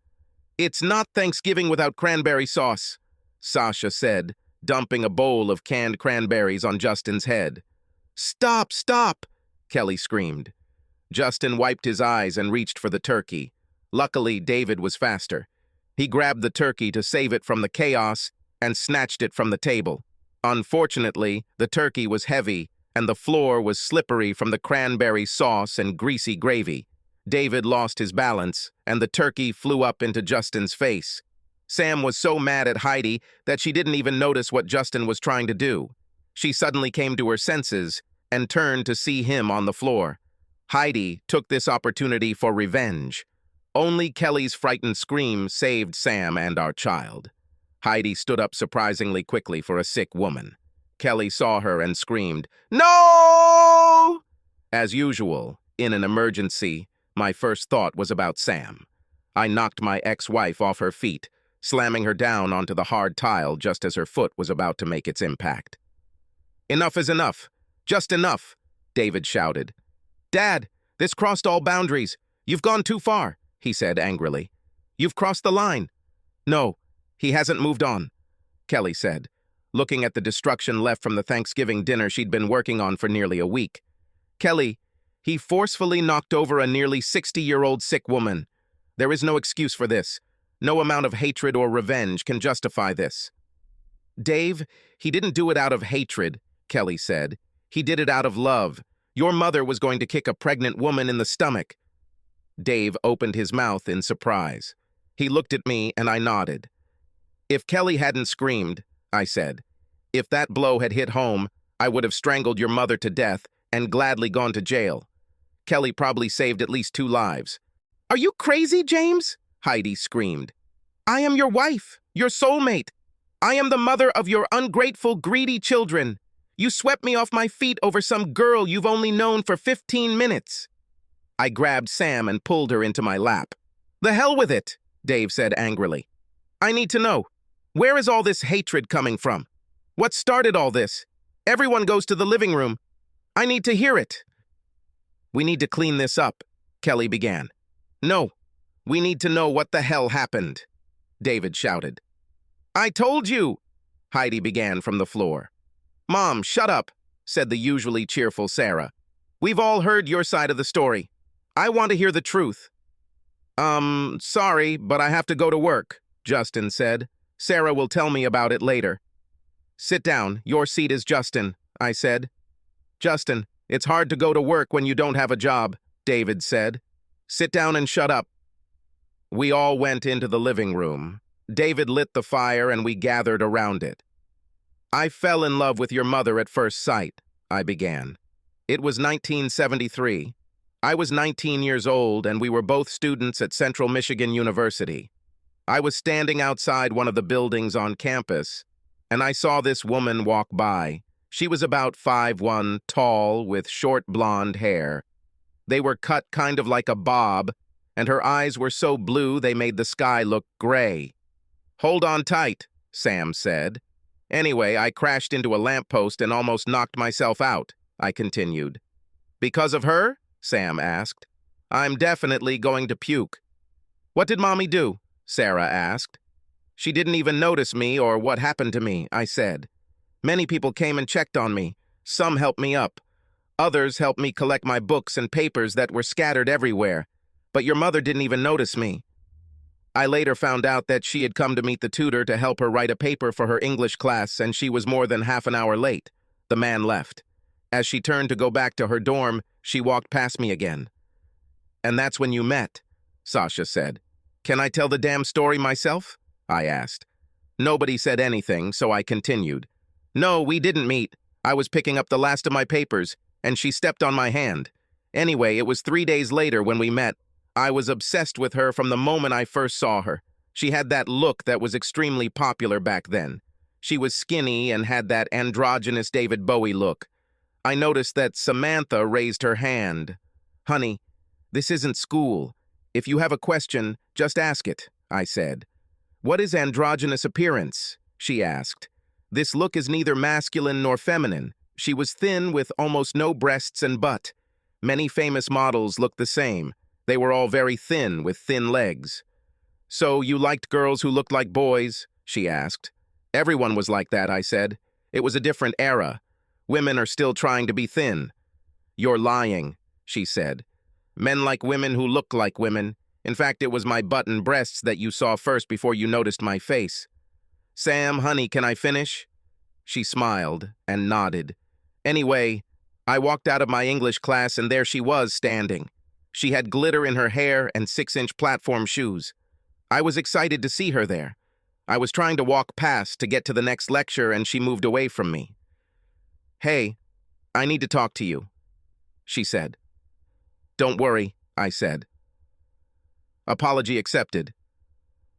"It's not Thanksgiving without cranberry sauce," Sasha said, dumping a bowl of canned cranberries on Justin's head. "Stop, stop!" Kelly screamed. Justin wiped his eyes and reached for the turkey. Luckily, David was faster. He grabbed the turkey to save it from the chaos and snatched it from the table. Unfortunately, the turkey was heavy and the floor was slippery from the cranberry sauce and greasy gravy. David lost his balance and the turkey flew up into Justin's face. Sam was so mad at Heidi that she didn't even notice what Justin was trying to do. She suddenly came to her senses and turned to see him on the floor. Heidi took this opportunity for revenge. Only Kelly's frightened scream saved Sam and our child. Heidi stood up surprisingly quickly for a sick woman. Kelly saw her and screamed, "No!" As usual, in an emergency, my first thought was about Sam. I knocked my ex-wife off her feet, slamming her down onto the hard tile just as her foot was about to make its impact. "Enough is enough. Just enough," David shouted. "Dad, this crossed all boundaries. You've gone too far," he said angrily. "You've crossed the line." "No, he hasn't moved on," Kelly said, looking at the destruction left from the Thanksgiving dinner she'd been working on for nearly a week. "Kelly, he forcefully knocked over a nearly 60-year-old sick woman. There is no excuse for this. No amount of hatred or revenge can justify this." Dave, he didn't do it out of hatred, Kelly said. He did it out of love. Your mother was going to kick a pregnant woman in the stomach. Dave opened his mouth in surprise. He looked at me and I nodded. If Kelly hadn't screamed, I said, if that blow had hit home, I would have strangled your mother to death and gladly gone to jail. Kelly probably saved at least 2 lives. Are you crazy, James? Heidi screamed. I am your wife, your soulmate. I am the mother of your ungrateful, greedy children. You swept me off my feet over some girl you've only known for 15 minutes. I grabbed Sam and pulled her into my lap. The hell with it, Dave said angrily. I need to know. Where is all this hatred coming from? What started all this? Everyone goes to the living room. I need to hear it. We need to clean this up, Kelly began. No, we need to know what the hell happened, David shouted. I told you, Heidi began from the floor. Mom, shut up, said the usually cheerful Sarah. We've all heard your side of the story. I want to hear the truth. Sorry, but I have to go to work, Justin said. Sarah will tell me about it later. Sit down, your seat is Justin, I said. Justin, it's hard to go to work when you don't have a job, David said. Sit down and shut up. We all went into the living room. David lit the fire and we gathered around it. I fell in love with your mother at first sight, I began. It was 1973. I was 19 years old and we were both students at Central Michigan University. I was standing outside one of the buildings on campus, and I saw this woman walk by. She was about 5'1", tall, with short blonde hair. They were cut kind of like a bob, and her eyes were so blue they made the sky look gray. Hold on tight, Sam said. Anyway, I crashed into a lamppost and almost knocked myself out, I continued. Because of her? Sam asked. I'm definitely going to puke. What did Mommy do? Sarah asked. She didn't even notice me or what happened to me, I said. Many people came and checked on me. Some helped me up. Others helped me collect my books and papers that were scattered everywhere. But your mother didn't even notice me. I later found out that she had come to meet the tutor to help her write a paper for her English class, and she was more than half an hour late. The man left. As she turned to go back to her dorm, she walked past me again. And that's when you met, Sasha said. Can I tell the damn story myself? I asked. Nobody said anything, so I continued. No, we didn't meet. I was picking up the last of my papers, and she stepped on my hand. Anyway, it was 3 days later when we met. I was obsessed with her from the moment I first saw her. She had that look that was extremely popular back then. She was skinny and had that androgynous David Bowie look. I noticed that Samantha raised her hand. Honey, this isn't school. If you have a question, just ask it, I said. What is androgynous appearance? She asked. This look is neither masculine nor feminine. She was thin with almost no breasts and butt. Many famous models looked the same. They were all very thin with thin legs. So you liked girls who looked like boys? She asked. Everyone was like that, I said. It was a different era. Women are still trying to be thin. You're lying, she said. Men like women who look like women. In fact, it was my butt and breasts that you saw first before you noticed my face. Sam, honey, can I finish? She smiled and nodded. Anyway, I walked out of my English class and there she was standing. She had glitter in her hair and 6-inch platform shoes. I was excited to see her there. I was trying to walk past to get to the next lecture and she moved away from me. Hey, I need to talk to you, she said. Don't worry, I said. Apology accepted.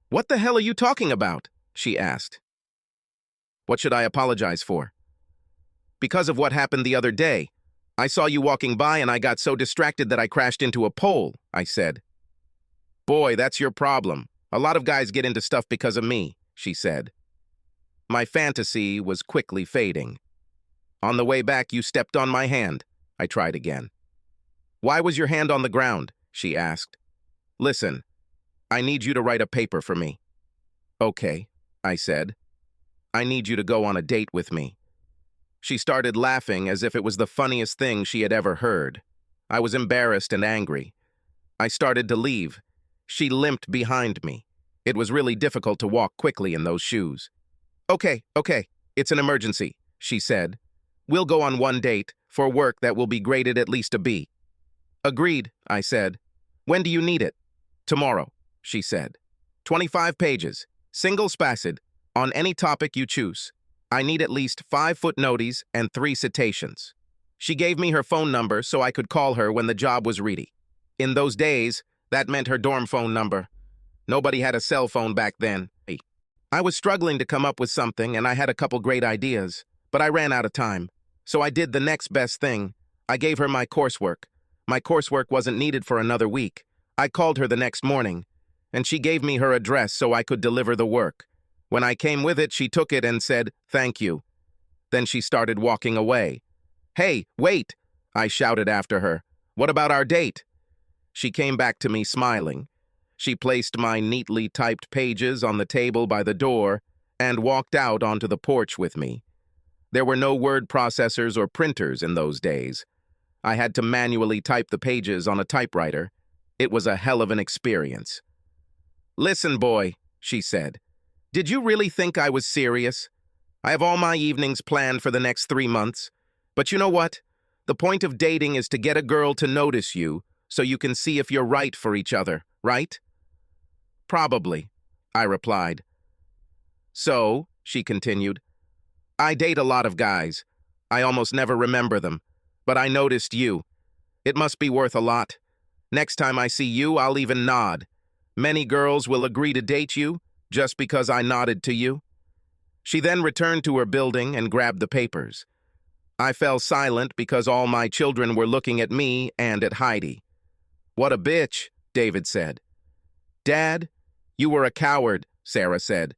What the hell are you talking about? She asked. What should I apologize for? Because of what happened the other day. I saw you walking by and I got so distracted that I crashed into a pole, I said. Boy, that's your problem. A lot of guys get into stuff because of me, she said. My fantasy was quickly fading. On the way back, you stepped on my hand. I tried again. Why was your hand on the ground? She asked. Listen, I need you to write a paper for me. Okay, I said. I need you to go on a date with me. She started laughing as if it was the funniest thing she had ever heard. I was embarrassed and angry. I started to leave. She limped behind me. It was really difficult to walk quickly in those shoes. Okay, it's an emergency, she said. We'll go on one date, for work that will be graded at least a B. Agreed, I said. When do you need it? Tomorrow, she said. 25 pages, single-spaced, on any topic you choose. I need at least 5 footnotes and 3 citations. She gave me her phone number so I could call her when the job was ready. In those days, that meant her dorm phone number. Nobody had a cell phone back then. I was struggling to come up with something, and I had a couple great ideas, but I ran out of time. So I did the next best thing. I gave her my coursework. My coursework wasn't needed for another week. I called her the next morning, and she gave me her address so I could deliver the work. When I came with it, she took it and said, "Thank you." Then she started walking away. "Hey, wait!" I shouted after her. "What about our date?" She came back to me smiling. She placed my neatly typed pages on the table by the door and walked out onto the porch with me. There were no word processors or printers in those days. I had to manually type the pages on a typewriter. It was a hell of an experience. "Listen, boy," she said. "Did you really think I was serious? I have all my evenings planned for the next 3 months. But you know what? The point of dating is to get a girl to notice you so you can see if you're right for each other, right?" "Probably," I replied. "So," she continued, "I date a lot of guys. I almost never remember them. But I noticed you. It must be worth a lot. Next time I see you, I'll even nod. Many girls will agree to date you just because I nodded to you." She then returned to her building and grabbed the papers. I fell silent because all my children were looking at me and at Heidi. "What a bitch," David said. "Dad, you were a coward," Sarah said.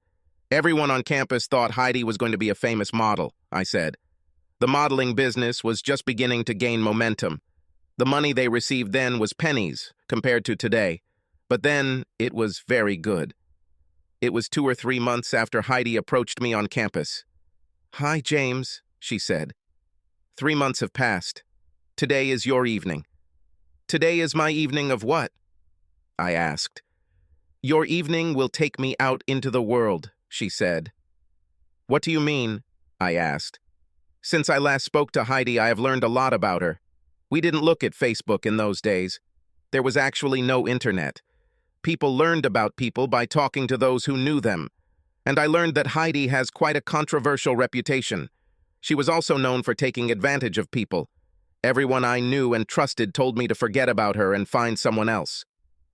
"Everyone on campus thought Heidi was going to be a famous model," I said. The modeling business was just beginning to gain momentum. The money they received then was pennies compared to today, but then it was very good. It was 2 or 3 months after Heidi approached me on campus. "Hi, James," she said. 3 months have passed. Today is your evening." "Today is my evening of what?" I asked. "Your evening will take me out into the world," she said. "What do you mean?" I asked. Since I last spoke to Heidi, I have learned a lot about her. We didn't look at Facebook in those days. There was actually no internet. People learned about people by talking to those who knew them. And I learned that Heidi has quite a controversial reputation. She was also known for taking advantage of people. Everyone I knew and trusted told me to forget about her and find someone else.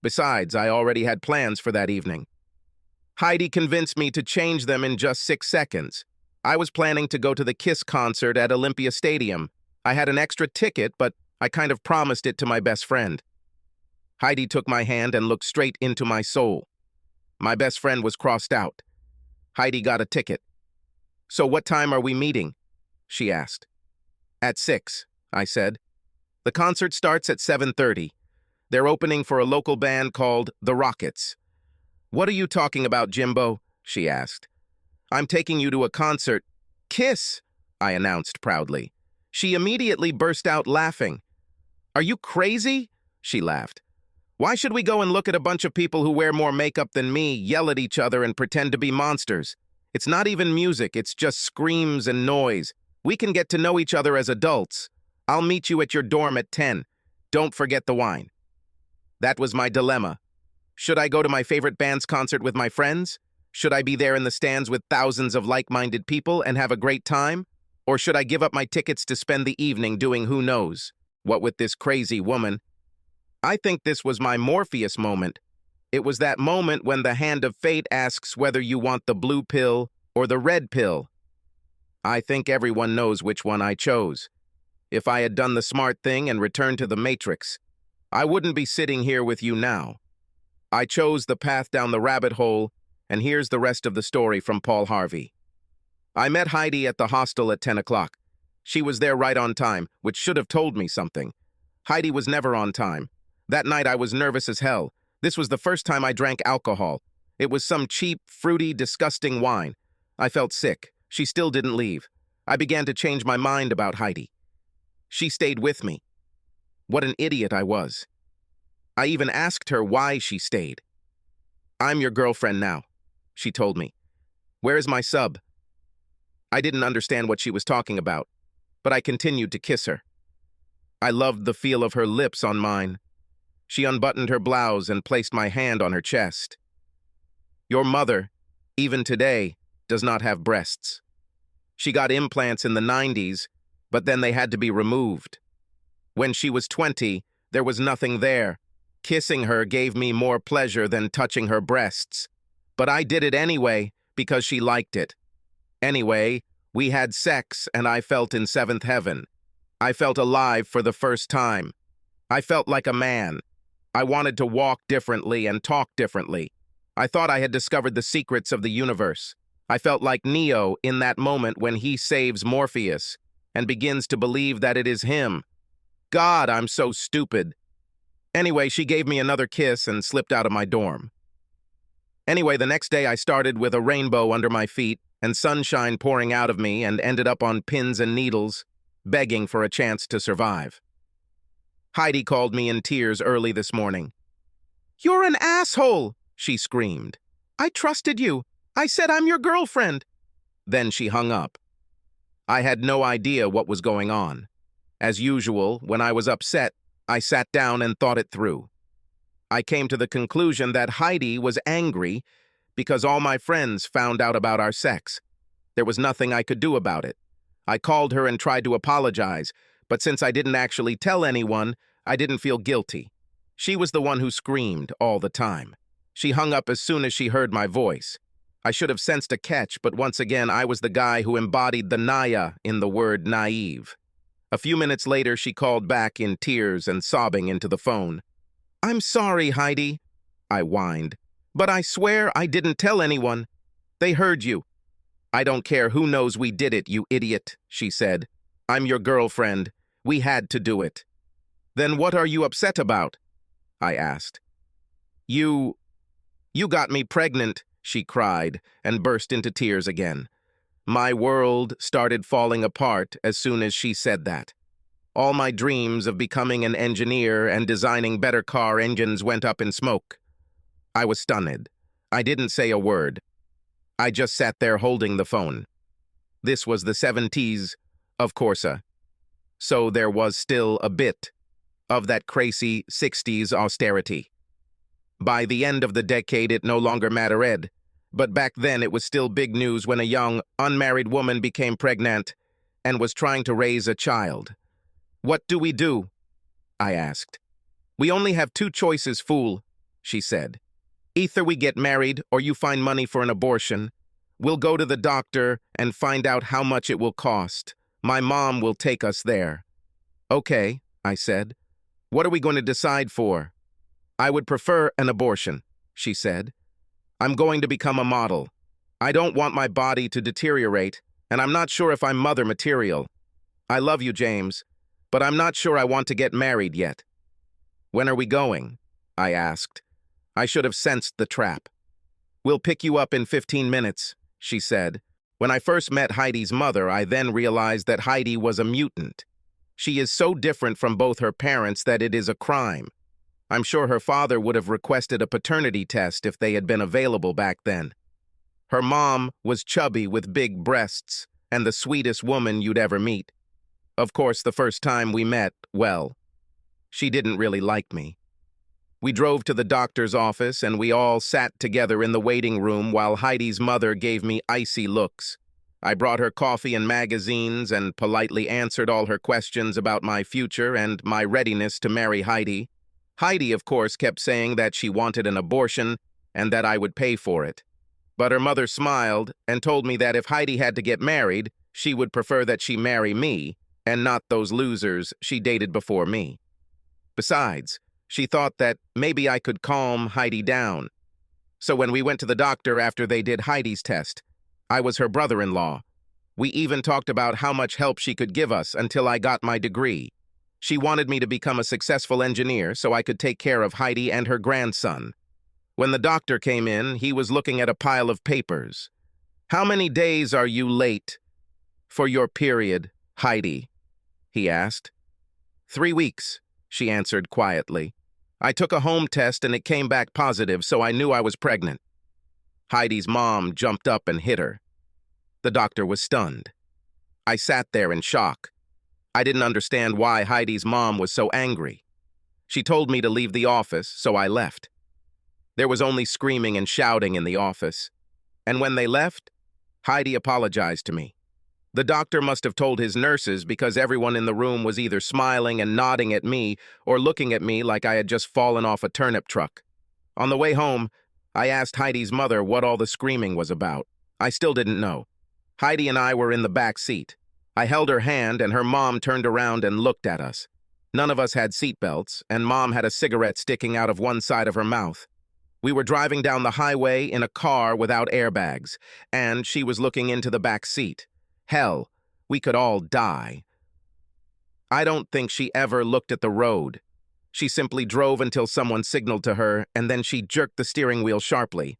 Besides, I already had plans for that evening. Heidi convinced me to change them in just 6 seconds. I was planning to go to the Kiss concert at Olympia Stadium. I had an extra ticket, but I kind of promised it to my best friend. Heidi took my hand and looked straight into my soul. My best friend was crossed out. Heidi got a ticket. "So what time are we meeting?" she asked. "At 6, I said. "The concert starts at 7:30. They're opening for a local band called The Rockets." "What are you talking about, Jimbo?" she asked. "I'm taking you to a concert." "Kiss," I announced proudly. She immediately burst out laughing. "Are you crazy?" she laughed. "Why should we go and look at a bunch of people who wear more makeup than me, yell at each other, and pretend to be monsters? It's not even music, it's just screams and noise. We can get to know each other as adults. I'll meet you at your dorm at 10. Don't forget the wine." That was my dilemma. Should I go to my favorite band's concert with my friends? Should I be there in the stands with thousands of like-minded people and have a great time? Or should I give up my tickets to spend the evening doing who knows what with this crazy woman? I think this was my Morpheus moment. It was that moment when the hand of fate asks whether you want the blue pill or the red pill. I think everyone knows which one I chose. If I had done the smart thing and returned to the Matrix, I wouldn't be sitting here with you now. I chose the path down the rabbit hole, and here's the rest of the story from Paul Harvey. I met Heidi at the hostel at 10 o'clock. She was there right on time, which should have told me something. Heidi was never on time. That night I was nervous as hell. This was the first time I drank alcohol. It was some cheap, fruity, disgusting wine. I felt sick. She still didn't leave. I began to change my mind about Heidi. She stayed with me. What an idiot I was. I even asked her why she stayed. "I'm your girlfriend now," she told me. "Where is my sub?" I didn't understand what she was talking about, but I continued to kiss her. I loved the feel of her lips on mine. She unbuttoned her blouse and placed my hand on her chest. Your mother, even today, does not have breasts. She got implants in the 90s, but then they had to be removed. When she was 20, there was nothing there. Kissing her gave me more pleasure than touching her breasts. But I did it anyway, because she liked it. Anyway, we had sex and I felt in seventh heaven. I felt alive for the first time. I felt like a man. I wanted to walk differently and talk differently. I thought I had discovered the secrets of the universe. I felt like Neo in that moment when he saves Morpheus and begins to believe that it is him. God, I'm so stupid. Anyway, she gave me another kiss and slipped out of my dorm. Anyway, the next day I started with a rainbow under my feet and sunshine pouring out of me and ended up on pins and needles, begging for a chance to survive. Heidi called me in tears early this morning. "You're an asshole," she screamed. "I trusted you. I said I'm your girlfriend." Then she hung up. I had no idea what was going on. As usual, when I was upset, I sat down and thought it through. I came to the conclusion that Heidi was angry because all my friends found out about our sex. There was nothing I could do about it. I called her and tried to apologize, but since I didn't actually tell anyone, I didn't feel guilty. She was the one who screamed all the time. She hung up as soon as she heard my voice. I should have sensed a catch, but once again, I was the guy who embodied the Naya in the word naive. A few minutes later, she called back in tears and sobbing into the phone. "I'm sorry, Heidi," I whined, "but I swear I didn't tell anyone. They heard you." "I don't care who knows we did it, you idiot," she said. "I'm your girlfriend. We had to do it." "Then what are you upset about?" I asked. You got me pregnant," she cried and burst into tears again. My world started falling apart as soon as she said that. All my dreams of becoming an engineer and designing better car engines went up in smoke. I was stunned. I didn't say a word. I just sat there holding the phone. This was the 70s, of course. So there was still a bit of that crazy 60s austerity. By the end of the decade, it no longer mattered. But back then, it was still big news when a young, unmarried woman became pregnant and was trying to raise a child. "What do we do?" I asked. "We only have two choices, fool," she said. "Either we get married or you find money for an abortion. We'll go to the doctor and find out how much it will cost. My mom will take us there." "Okay," I said. "What are we going to decide for?" "I would prefer an abortion," she said. "I'm going to become a model. I don't want my body to deteriorate, and I'm not sure if I'm mother material. I love you, James, but I'm not sure I want to get married yet." "When are we going?" I asked. I should have sensed the trap. "We'll pick you up in 15 minutes, she said. When I first met Heidi's mother, I then realized that Heidi was a mutant. She is so different from both her parents that it is a crime. I'm sure her father would have requested a paternity test if they had been available back then. Her mom was chubby with big breasts and the sweetest woman you'd ever meet. Of course, the first time we met, well, she didn't really like me. We drove to the doctor's office and we all sat together in the waiting room while Heidi's mother gave me icy looks. I brought her coffee and magazines and politely answered all her questions about my future and my readiness to marry Heidi. Heidi, of course, kept saying that she wanted an abortion and that I would pay for it. But her mother smiled and told me that if Heidi had to get married, she would prefer that she marry me and not those losers she dated before me. Besides, she thought that maybe I could calm Heidi down. So when we went to the doctor after they did Heidi's test, I was her brother-in-law. We even talked about how much help she could give us until I got my degree. She wanted me to become a successful engineer so I could take care of Heidi and her grandson. When the doctor came in, he was looking at a pile of papers. "How many days are you late for your period, Heidi?" he asked. 3 weeks, she answered quietly. "I took a home test and it came back positive, so I knew I was pregnant." Heidi's mom jumped up and hit her. The doctor was stunned. I sat there in shock. I didn't understand why Heidi's mom was so angry. She told me to leave the office, so I left. There was only screaming and shouting in the office. And when they left, Heidi apologized to me. The doctor must have told his nurses because everyone in the room was either smiling and nodding at me or looking at me like I had just fallen off a turnip truck. On the way home, I asked Heidi's mother what all the screaming was about. I still didn't know. Heidi and I were in the back seat. I held her hand and her mom turned around and looked at us. None of us had seatbelts, and Mom had a cigarette sticking out of one side of her mouth. We were driving down the highway in a car without airbags, and she was looking into the back seat. Hell, we could all die. I don't think she ever looked at the road. She simply drove until someone signaled to her, and then she jerked the steering wheel sharply.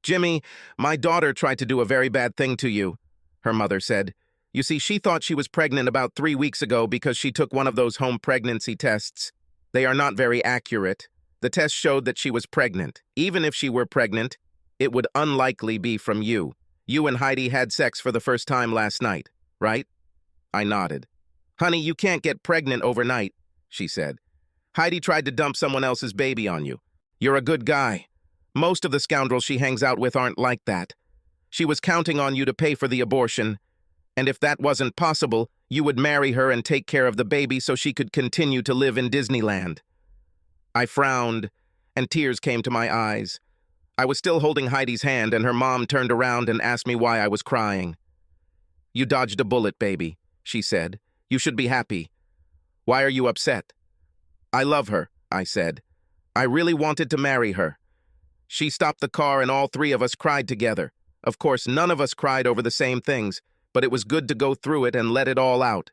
"Jimmy, my daughter tried to do a very bad thing to you," her mother said. "You see, she thought she was pregnant about 3 weeks ago because she took one of those home pregnancy tests. They are not very accurate. The test showed that she was pregnant. Even if she were pregnant, it would unlikely be from you. You and Heidi had sex for the first time last night, right?" I nodded. "Honey, you can't get pregnant overnight," she said. "Heidi tried to dump someone else's baby on you. You're a good guy. Most of the scoundrels she hangs out with aren't like that. She was counting on you to pay for the abortion. And if that wasn't possible, you would marry her and take care of the baby so she could continue to live in Disneyland." I frowned, and tears came to my eyes. I was still holding Heidi's hand, and her mom turned around and asked me why I was crying. "You dodged a bullet, baby," she said. "You should be happy. Why are you upset?" "I love her," I said. "I really wanted to marry her." She stopped the car, and all three of us cried together. Of course, none of us cried over the same things, but it was good to go through it and let it all out.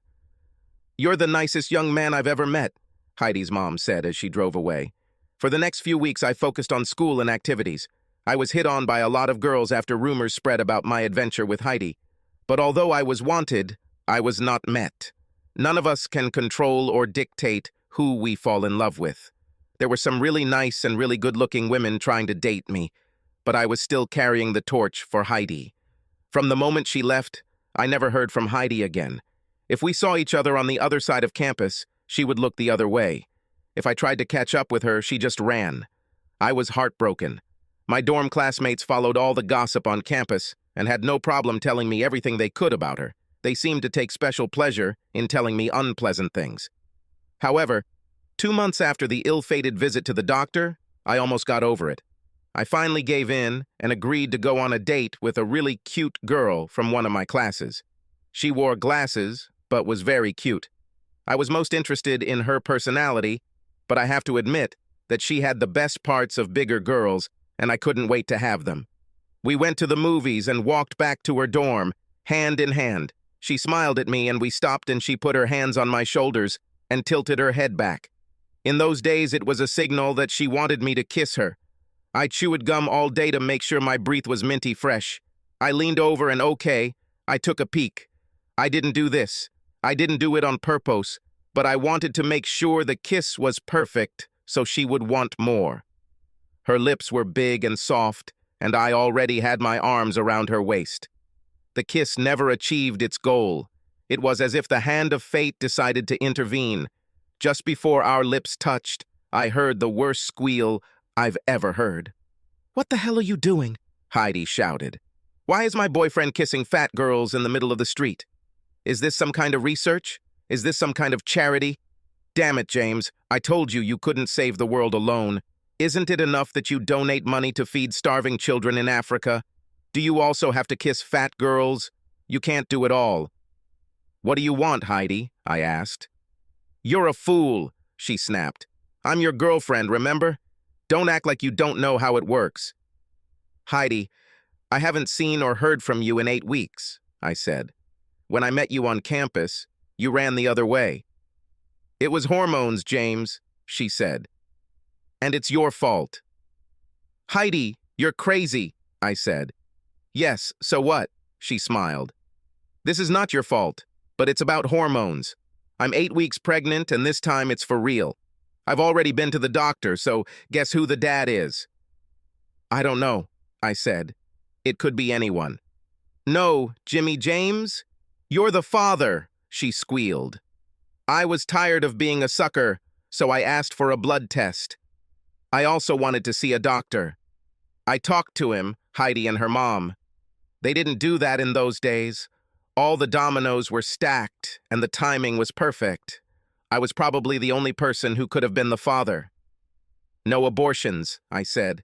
"You're the nicest young man I've ever met," Heidi's mom said as she drove away. "For the next few weeks, I focused on school and activities. I was hit on by a lot of girls after rumors spread about my adventure with Heidi. But although I was wanted, I was not met. None of us can control or dictate who we fall in love with. There were some really nice and really good-looking women trying to date me, but I was still carrying the torch for Heidi. From the moment she left, I never heard from Heidi again. If we saw each other on the other side of campus, she would look the other way. If I tried to catch up with her, she just ran. I was heartbroken. My dorm classmates followed all the gossip on campus and had no problem telling me everything they could about her. They seemed to take special pleasure in telling me unpleasant things. However, 2 months after the ill-fated visit to the doctor, I almost got over it. I finally gave in and agreed to go on a date with a really cute girl from one of my classes. She wore glasses, but was very cute. I was most interested in her personality, but I have to admit that she had the best parts of bigger girls, and I couldn't wait to have them. We went to the movies and walked back to her dorm, hand in hand. She smiled at me, and we stopped, and she put her hands on my shoulders and tilted her head back. In those days, it was a signal that she wanted me to kiss her. I chewed gum all day to make sure my breath was minty fresh. I leaned over and I took a peek. I didn't do this. I didn't do it on purpose, but I wanted to make sure the kiss was perfect so she would want more. Her lips were big and soft, and I already had my arms around her waist. The kiss never achieved its goal. It was as if the hand of fate decided to intervene. Just before our lips touched, I heard the worst squeal I've ever heard. "What the hell are you doing?" Heidi shouted. "Why is my boyfriend kissing fat girls in the middle of the street? Is this some kind of research? Is this some kind of charity? Damn it, James, I told you you couldn't save the world alone. Isn't it enough that you donate money to feed starving children in Africa? Do you also have to kiss fat girls? You can't do it all." "What do you want, Heidi?" I asked. "You're a fool," she snapped. "I'm your girlfriend, remember? Don't act like you don't know how it works." "Heidi, I haven't seen or heard from you in 8 weeks," I said. "When I met you on campus, you ran the other way." "It was hormones, James," she said. "And it's your fault." "Heidi, you're crazy," I said. "Yes, so what?" she smiled. "This is not your fault, but it's about hormones. I'm 8 weeks pregnant, and this time it's for real. I've already been to the doctor, so guess who the dad is?" "I don't know," I said. "It could be anyone." "No, Jimmy James, you're the father," she squealed. I was tired of being a sucker, so I asked for a blood test. I also wanted to see a doctor. I talked to him, Heidi and her mom. They didn't do that in those days. All the dominoes were stacked, and the timing was perfect. I was probably the only person who could have been the father. "No abortions," I said.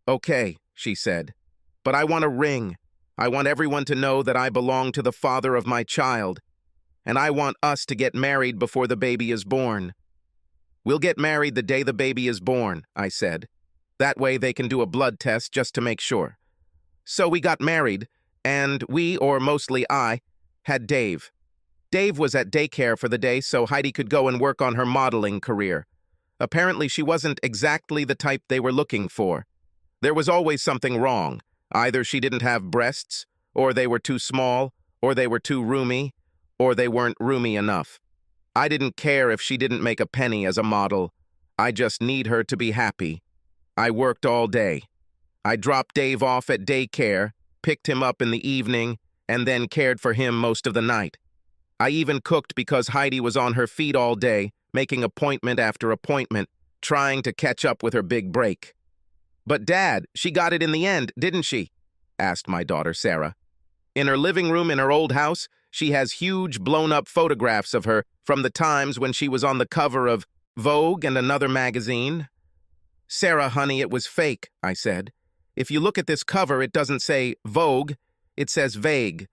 "Okay," she said. "But I want a ring. I want everyone to know that I belong to the father of my child. And I want us to get married before the baby is born." "We'll get married the day the baby is born," I said. "That way they can do a blood test just to make sure." So we got married, and we, or mostly I, had Dave. Dave was at daycare for the day so Heidi could go and work on her modeling career. Apparently she wasn't exactly the type they were looking for. There was always something wrong. Either she didn't have breasts, or they were too small, or they were too roomy, or they weren't roomy enough. I didn't care if she didn't make a penny as a model. I just need her to be happy. I worked all day. I dropped Dave off at daycare, picked him up in the evening, and then cared for him most of the night. I even cooked because Heidi was on her feet all day, making appointment after appointment, trying to catch up with her big break. "But Dad, she got it in the end, didn't she?" asked my daughter Sarah. In her living room in her old house, she has huge blown-up photographs of her from the times when she was on the cover of Vogue and another magazine. "Sarah, honey, it was fake," I said. "If you look at this cover, it doesn't say Vogue, it says Vague.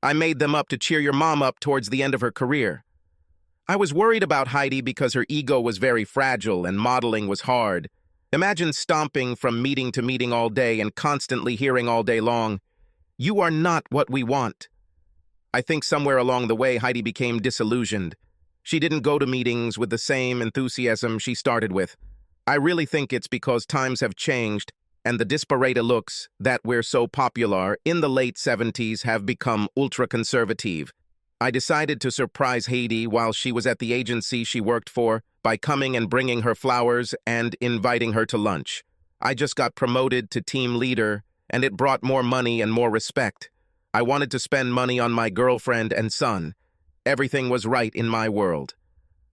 I made them up to cheer your mom up towards the end of her career." I was worried about Heidi because her ego was very fragile and modeling was hard. Imagine stomping from meeting to meeting all day and constantly hearing all day long, "You are not what we want." I think somewhere along the way, Heidi became disillusioned. She didn't go to meetings with the same enthusiasm she started with. I really think it's because times have changed and the disparate looks that were so popular in the late 70s have become ultra-conservative. I decided to surprise Heidi while she was at the agency she worked for by coming and bringing her flowers and inviting her to lunch. I just got promoted to team leader, and it brought more money and more respect. I wanted to spend money on my girlfriend and son. Everything was right in my world.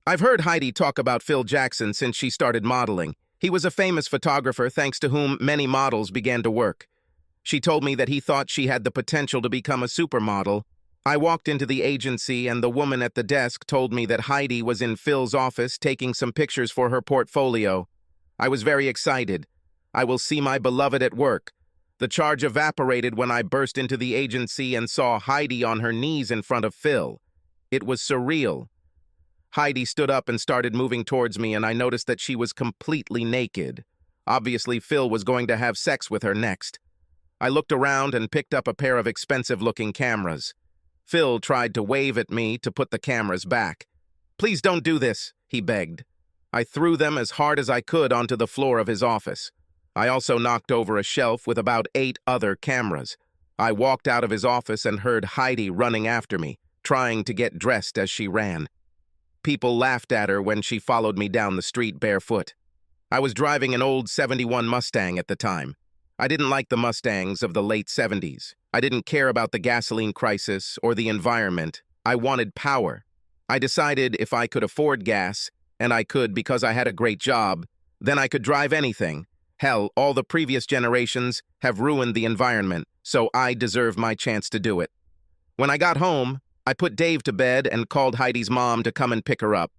I've heard Heidi talk about Phil Jackson since she started modeling. He was a famous photographer thanks to whom many models began to work. She told me that he thought she had the potential to become a supermodel. I walked into the agency and the woman at the desk told me that Heidi was in Phil's office taking some pictures for her portfolio. I was very excited. I will see my beloved at work. The charge evaporated when I burst into the agency and saw Heidi on her knees in front of Phil. It was surreal. Heidi stood up and started moving towards me, and I noticed that she was completely naked. Obviously, Phil was going to have sex with her next. I looked around and picked up a pair of expensive-looking cameras. Phil tried to wave at me to put the cameras back. "Please don't do this," he begged. I threw them as hard as I could onto the floor of his office. I also knocked over a shelf with about 8 other cameras. I walked out of his office and heard Heidi running after me, trying to get dressed as she ran. People laughed at her when she followed me down the street barefoot. I was driving an old '71 Mustang at the time. I didn't like the Mustangs of the late 70s. I didn't care about the gasoline crisis or the environment. I wanted power. I decided if I could afford gas, and I could because I had a great job, then I could drive anything. Hell, all the previous generations have ruined the environment, so I deserve my chance to do it. When I got home, I put Dave to bed and called Heidi's mom to come and pick her up.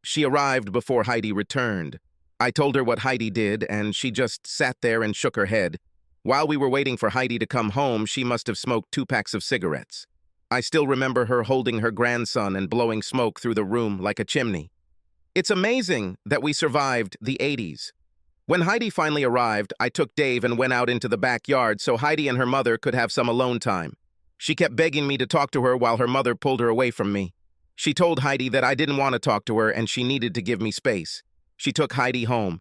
She arrived before Heidi returned. I told her what Heidi did, and she just sat there and shook her head. While we were waiting for Heidi to come home, she must have smoked 2 packs of cigarettes. I still remember her holding her grandson and blowing smoke through the room like a chimney. It's amazing that we survived the 80s. When Heidi finally arrived, I took Dave and went out into the backyard so Heidi and her mother could have some alone time. She kept begging me to talk to her while her mother pulled her away from me. She told Heidi that I didn't want to talk to her and she needed to give me space. She took Heidi home,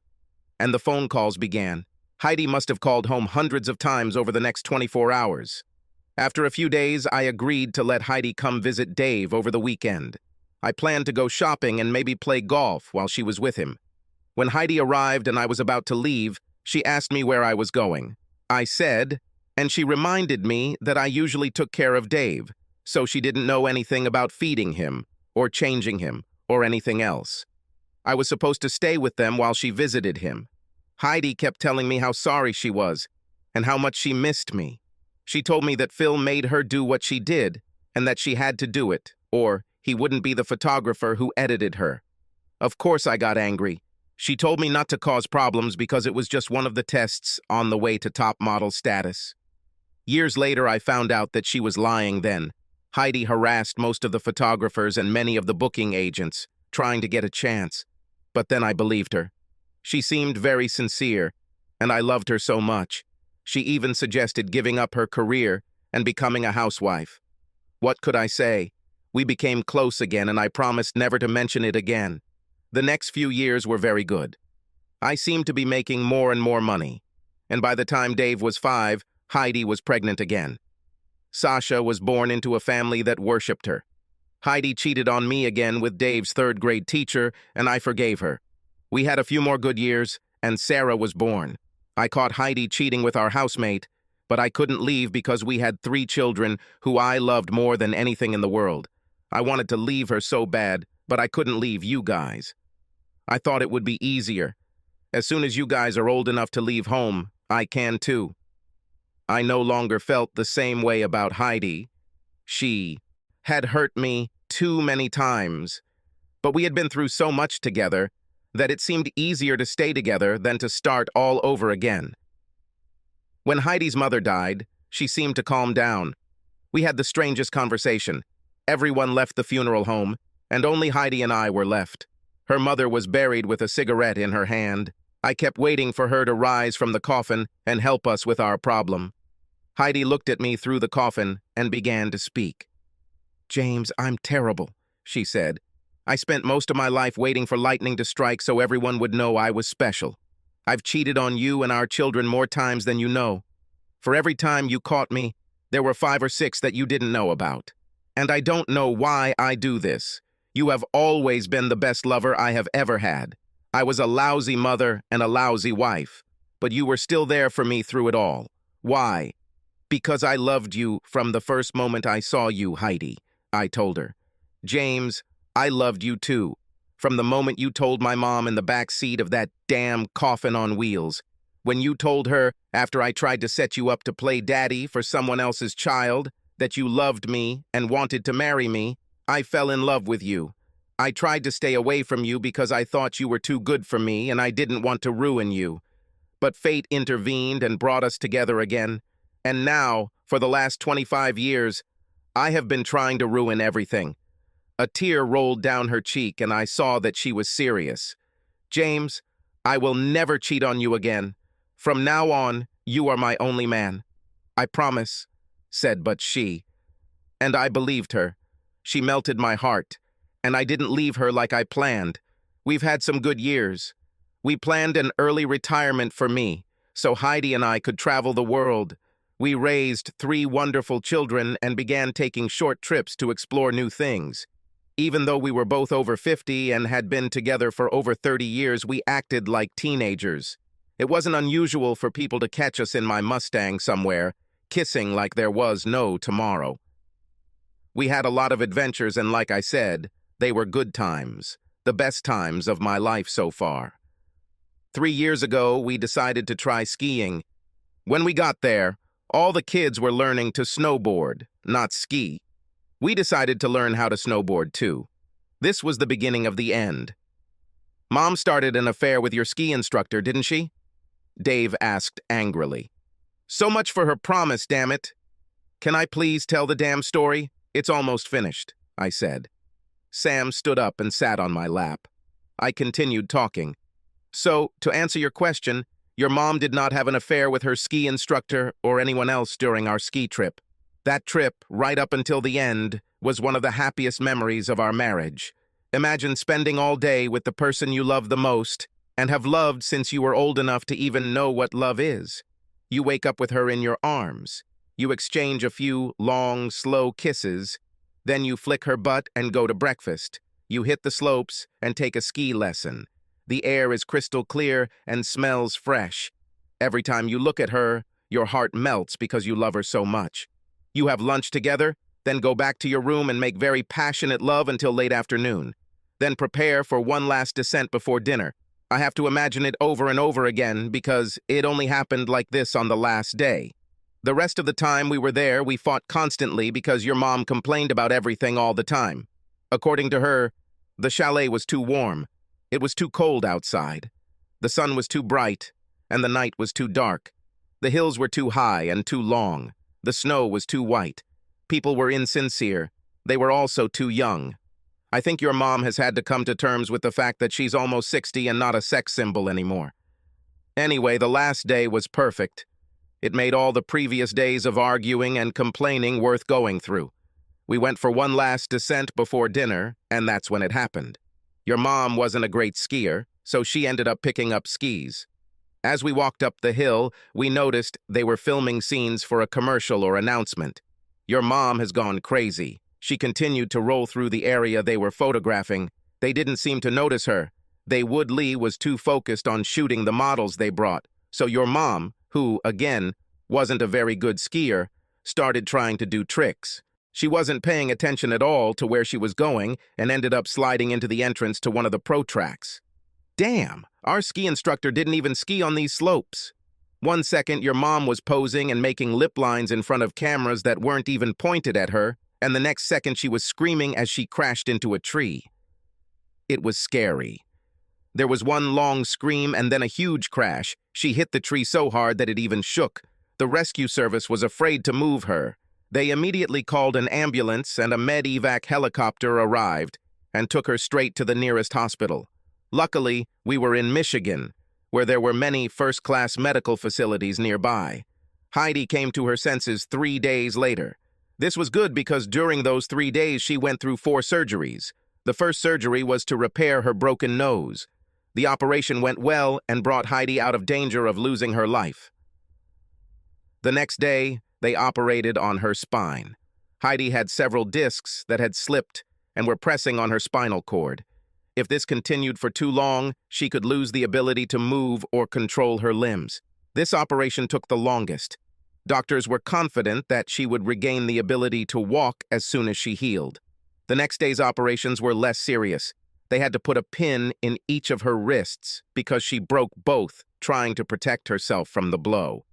and the phone calls began. Heidi must have called home hundreds of times over the next 24 hours. After a few days, I agreed to let Heidi come visit Dave over the weekend. I planned to go shopping and maybe play golf while she was with him. When Heidi arrived and I was about to leave, she asked me where I was going. I said, And she reminded me that I usually took care of Dave, so she didn't know anything about feeding him, or changing him, or anything else. I was supposed to stay with them while she visited him. Heidi kept telling me how sorry she was, and how much she missed me. She told me that Phil made her do what she did, and that she had to do it, or he wouldn't be the photographer who edited her. Of course I got angry. She told me not to cause problems because it was just one of the tests on the way to top model status. Years later, I found out that she was lying then. Heidi harassed most of the photographers and many of the booking agents, trying to get a chance. But then I believed her. She seemed very sincere, and I loved her so much. She even suggested giving up her career and becoming a housewife. What could I say? We became close again, and I promised never to mention it again. The next few years were very good. I seemed to be making more and more money. And by the time Dave was 5, Heidi was pregnant again. Sasha was born into a family that worshipped her. Heidi cheated on me again with Dave's 3rd-grade teacher, and I forgave her. We had a few more good years, and Sarah was born. I caught Heidi cheating with our housemate, but I couldn't leave because we had 3 children who I loved more than anything in the world. I wanted to leave her so bad, but I couldn't leave you guys. I thought it would be easier. As soon as you guys are old enough to leave home, I can too. I no longer felt the same way about Heidi. She had hurt me too many times, but we had been through so much together that it seemed easier to stay together than to start all over again. When Heidi's mother died, she seemed to calm down. We had the strangest conversation. Everyone left the funeral home, and only Heidi and I were left. Her mother was buried with a cigarette in her hand. I kept waiting for her to rise from the coffin and help us with our problem. Heidi looked at me through the coffin and began to speak. "James, I'm terrible," she said. "I spent most of my life waiting for lightning to strike so everyone would know I was special. I've cheated on you and our children more times than you know. For every time you caught me, there were 5 or 6 that you didn't know about. And I don't know why I do this. You have always been the best lover I have ever had. I was a lousy mother and a lousy wife, but you were still there for me through it all. Why? Because I loved you from the first moment I saw you, Heidi," I told her. "James, I loved you too, from the moment you told my mom in the back seat of that damn coffin on wheels. When you told her, after I tried to set you up to play daddy for someone else's child, that you loved me and wanted to marry me, I fell in love with you. I tried to stay away from you because I thought you were too good for me and I didn't want to ruin you. But fate intervened and brought us together again. And now, for the last 25 years, I have been trying to ruin everything." A tear rolled down her cheek and I saw that she was serious. "James, I will never cheat on you again. From now on, you are my only man. I promise," said but she. And I believed her. She melted my heart, and I didn't leave her like I planned. We've had some good years. We planned an early retirement for me, so Heidi and I could travel the world. We raised 3 wonderful children and began taking short trips to explore new things. Even though we were both over 50 and had been together for over 30 years, we acted like teenagers. It wasn't unusual for people to catch us in my Mustang somewhere, kissing like there was no tomorrow. We had a lot of adventures, and like I said, they were good times, the best times of my life so far. 3 years ago, we decided to try skiing. When we got there, all the kids were learning to snowboard, not ski. We decided to learn how to snowboard too. This was the beginning of the end. "Mom started an affair with your ski instructor, didn't she?" Dave asked angrily. "So much for her promise, damn it. Can I please tell the damn story? It's almost finished," I said. Sam stood up and sat on my lap. I continued talking. "So, to answer your question, your mom did not have an affair with her ski instructor or anyone else during our ski trip. That trip, right up until the end, was one of the happiest memories of our marriage. Imagine spending all day with the person you love the most and have loved since you were old enough to even know what love is. You wake up with her in your arms. You exchange a few long, slow kisses. Then you flick her butt and go to breakfast. You hit the slopes and take a ski lesson. The air is crystal clear and smells fresh. Every time you look at her, Your heart melts because you love her so much. You have lunch together, then go back to your room and make very passionate love until late afternoon. Then prepare for one last descent before dinner. I have to imagine it over and over again because it only happened like this on the last day. The rest of the time we were there, we fought constantly because your mom complained about everything all the time. According to her, the chalet was too warm. It was too cold outside. The sun was too bright, and the night was too dark. The hills were too high and too long. The snow was too white. People were insincere. They were also too young. I think your mom has had to come to terms with the fact that she's almost 60 and not a sex symbol anymore. Anyway, the last day was perfect. It made all the previous days of arguing and complaining worth going through. We went for one last descent before dinner, and that's when it happened. Your mom wasn't a great skier, so she ended up picking up skis. As we walked up the hill, we noticed they were filming scenes for a commercial or announcement. Your mom has gone crazy. She continued to roll through the area they were photographing. They didn't seem to notice her. Wood Lee was too focused on shooting the models they brought, so your mom, who, again, wasn't a very good skier, started trying to do tricks. She wasn't paying attention at all to where she was going and ended up sliding into the entrance to one of the pro tracks. Damn, our ski instructor didn't even ski on these slopes. One second, your mom was posing and making lip lines in front of cameras that weren't even pointed at her, and the next second she was screaming as she crashed into a tree. It was scary. There was one long scream and then a huge crash. She hit the tree so hard that it even shook. The rescue service was afraid to move her. They immediately called an ambulance and a med-evac helicopter arrived and took her straight to the nearest hospital. Luckily, we were in Michigan, where there were many first-class medical facilities nearby. Heidi came to her senses 3 days later. This was good because during those 3 days she went through 4 surgeries. The first surgery was to repair her broken nose. The operation went well and brought Heidi out of danger of losing her life. The next day, they operated on her spine. Heidi had several discs that had slipped and were pressing on her spinal cord. If this continued for too long, she could lose the ability to move or control her limbs. This operation took the longest. Doctors were confident that she would regain the ability to walk as soon as she healed. The next day's operations were less serious. They had to put a pin in each of her wrists because she broke both, trying to protect herself from the blow.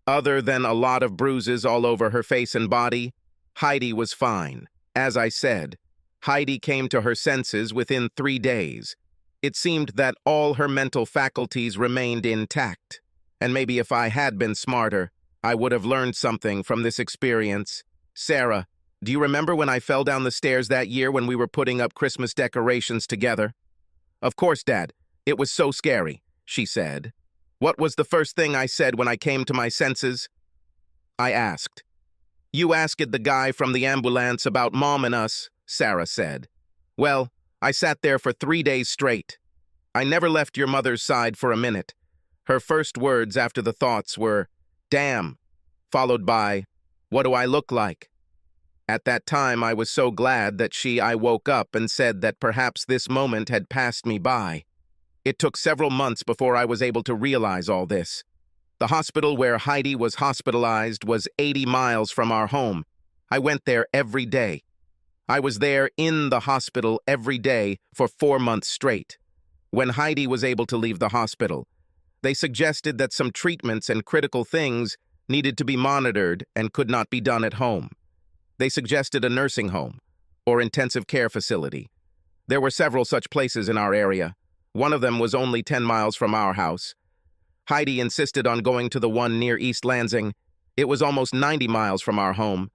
Other than a lot of bruises all over her face and body, Heidi was fine. As I said, Heidi came to her senses within 3 days. It seemed that all her mental faculties remained intact, and maybe if I had been smarter, I would have learned something from this experience. Sarah, do you remember when I fell down the stairs that year when we were putting up Christmas decorations together? Of course, Dad. It was so scary, she said. What was the first thing I said when I came to my senses? I asked. You asked the guy from the ambulance about Mom and us, Sarah said. Well, I sat there for 3 days straight. I never left your mother's side for a minute. Her first words after the thoughts were, damn, followed by, what do I look like? At that time, I was so glad that I woke up and said that perhaps this moment had passed me by. It took several months before I was able to realize all this. The hospital where Heidi was hospitalized was 80 miles from our home. I went there every day. I was there in the hospital every day for 4 months straight. When Heidi was able to leave the hospital, they suggested that some treatments and critical things needed to be monitored and could not be done at home. They suggested a nursing home or intensive care facility. There were several such places in our area. One of them was only 10 miles from our house. Heidi insisted on going to the one near East Lansing. It was almost 90 miles from our home.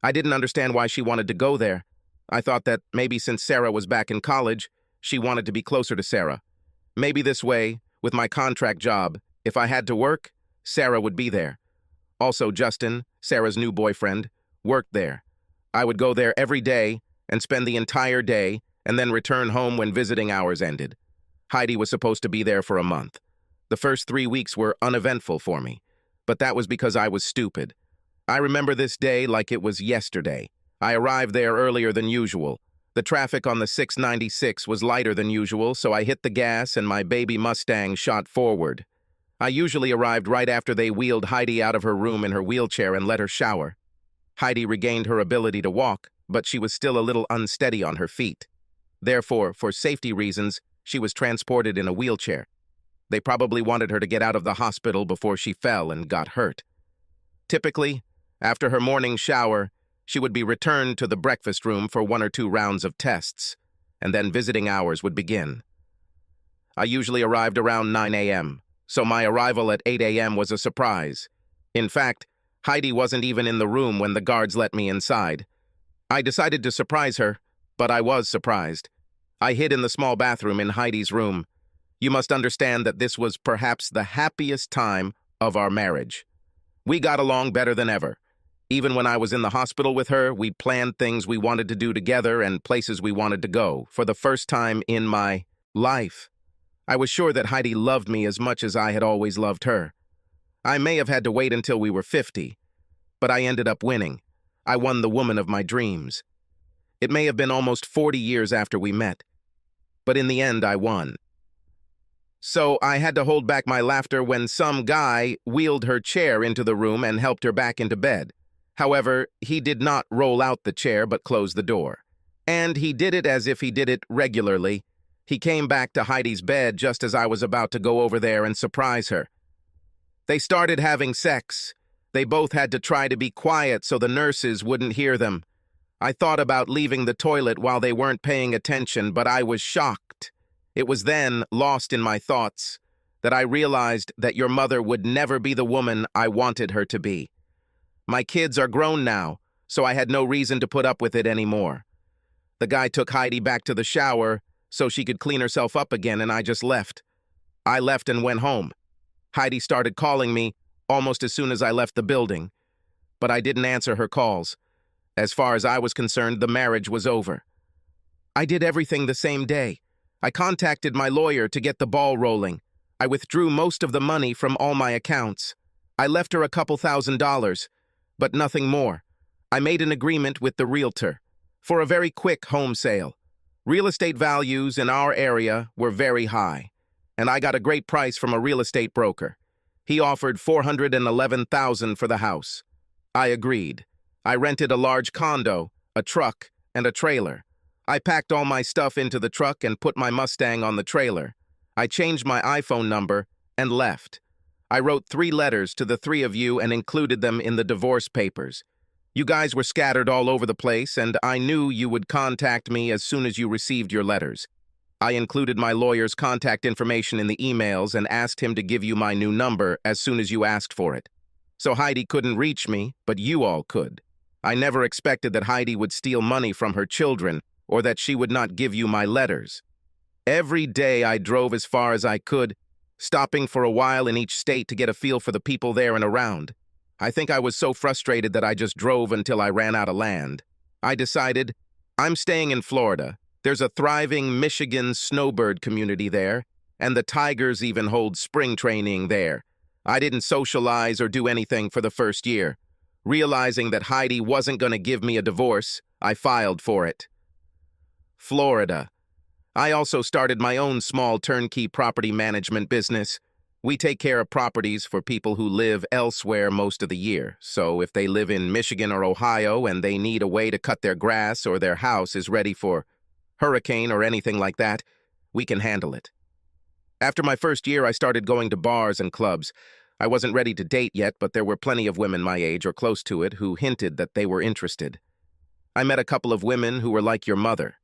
I didn't understand why she wanted to go there. I thought that maybe since Sarah was back in college, she wanted to be closer to Sarah. Maybe this way, with my contract job, if I had to work, Sarah would be there. Also, Justin, Sarah's new boyfriend, worked there. I would go there every day and spend the entire day and then return home when visiting hours ended. Heidi was supposed to be there for a month. The first 3 weeks were uneventful for me, but that was because I was stupid. I remember this day like it was yesterday. I arrived there earlier than usual. The traffic on the 696 was lighter than usual, so I hit the gas and my baby Mustang shot forward. I usually arrived right after they wheeled Heidi out of her room in her wheelchair and let her shower. Heidi regained her ability to walk, but she was still a little unsteady on her feet. Therefore, for safety reasons, she was transported in a wheelchair. They probably wanted her to get out of the hospital before she fell and got hurt. Typically, after her morning shower, she would be returned to the breakfast room for 1 or 2 rounds of tests, and then visiting hours would begin. I usually arrived around 9 a.m., so my arrival at 8 a.m. was a surprise. In fact, Heidi wasn't even in the room when the guards let me inside. I decided to surprise her, but I was surprised. I hid in the small bathroom in Heidi's room. You must understand that this was perhaps the happiest time of our marriage. We got along better than ever. Even when I was in the hospital with her, we planned things we wanted to do together and places we wanted to go, for the first time in my life. I was sure that Heidi loved me as much as I had always loved her. I may have had to wait until we were 50, but I ended up winning. I won the woman of my dreams. It may have been almost 40 years after we met, but in the end I won. So I had to hold back my laughter when some guy wheeled her chair into the room and helped her back into bed. However, he did not roll out the chair but close the door. And he did it as if he did it regularly. He came back to Heidi's bed just as I was about to go over there and surprise her. They started having sex. They both had to try to be quiet so the nurses wouldn't hear them. I thought about leaving the toilet while they weren't paying attention, but I was shocked. It was then, lost in my thoughts, that I realized that your mother would never be the woman I wanted her to be. My kids are grown now, so I had no reason to put up with it anymore. The guy took Heidi back to the shower so she could clean herself up again, and I just left. I left and went home. Heidi started calling me almost as soon as I left the building, but I didn't answer her calls. As far as I was concerned, the marriage was over. I did everything the same day. I contacted my lawyer to get the ball rolling. I withdrew most of the money from all my accounts. I left her a couple $1,000, but nothing more. I made an agreement with the realtor for a very quick home sale. Real estate values in our area were very high, and I got a great price from a real estate broker. He offered $411,000 for the house. I agreed. I rented a large condo, a truck, and a trailer. I packed all my stuff into the truck and put my Mustang on the trailer. I changed my iPhone number and left. I wrote 3 letters to the 3 of you and included them in the divorce papers. You guys were scattered all over the place, and I knew you would contact me as soon as you received your letters. I included my lawyer's contact information in the emails and asked him to give you my new number as soon as you asked for it. So Heidi couldn't reach me, but you all could. I never expected that Heidi would steal money from her children or that she would not give you my letters. Every day I drove as far as I could, stopping for a while in each state to get a feel for the people there and around. I think I was so frustrated that I just drove until I ran out of land. I decided, I'm staying in Florida. There's a thriving Michigan snowbird community there, and the Tigers even hold spring training there. I didn't socialize or do anything for the first year. Realizing that Heidi wasn't going to give me a divorce, I filed for it. Florida. I also started my own small turnkey property management business. We take care of properties for people who live elsewhere most of the year. So if they live in Michigan or Ohio and they need a way to cut their grass or their house is ready for hurricane or anything like that, we can handle it. After my first year, I started going to bars and clubs. I wasn't ready to date yet, but there were plenty of women my age or close to it who hinted that they were interested. I met a couple of women who were like your mother.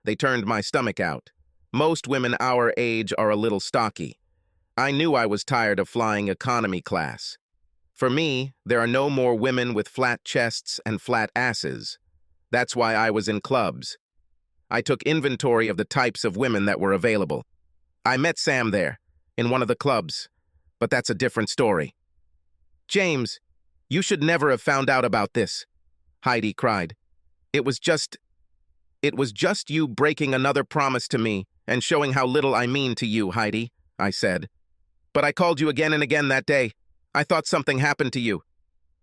They turned my stomach out. Most women our age are a little stocky. I knew I was tired of flying economy class. For me, there are no more women with flat chests and flat asses. That's why I was in clubs. I took inventory of the types of women that were available. I met Sam there, in one of the clubs, but that's a different story. James, you should never have found out about this, Heidi cried. It was just you breaking another promise to me and showing how little I mean to you, Heidi, I said. But I called you again and again that day. I thought something happened to you.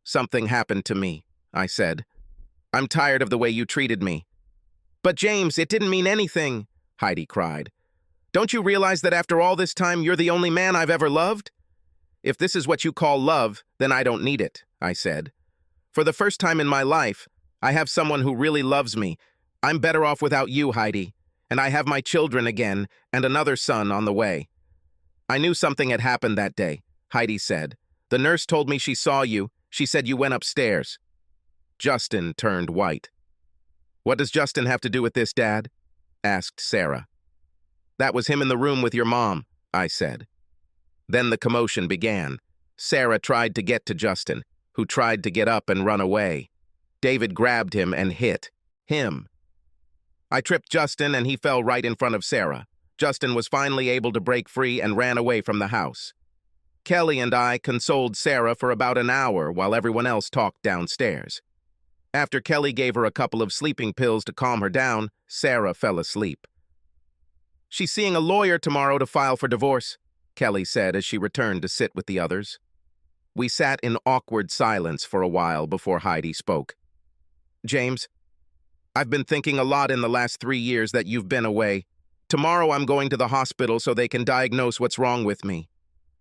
Something happened to me, I said. I'm tired of the way you treated me. But James, it didn't mean anything, Heidi cried. Don't you realize that after all this time, you're the only man I've ever loved? If this is what you call love, then I don't need it, I said. For the first time in my life, I have someone who really loves me. I'm better off without you, Heidi. And I have my children again, and another son on the way. I knew something had happened that day, Heidi said. The nurse told me she saw you. She said you went upstairs. Justin turned white. What does Justin have to do with this, Dad? Asked Sarah. That was him in the room with your mom, I said. Then the commotion began. Sarah tried to get to Justin, who tried to get up and run away. David grabbed him and hit him. I tripped Justin and he fell right in front of Sarah. Justin was finally able to break free and ran away from the house. Kelly and I consoled Sarah for about an hour while everyone else talked downstairs. After Kelly gave her a couple of sleeping pills to calm her down, Sarah fell asleep. She's seeing a lawyer tomorrow to file for divorce, Kelly said as she returned to sit with the others. We sat in awkward silence for a while before Heidi spoke. James, I've been thinking a lot in the last 3 years that you've been away. Tomorrow I'm going to the hospital so they can diagnose what's wrong with me.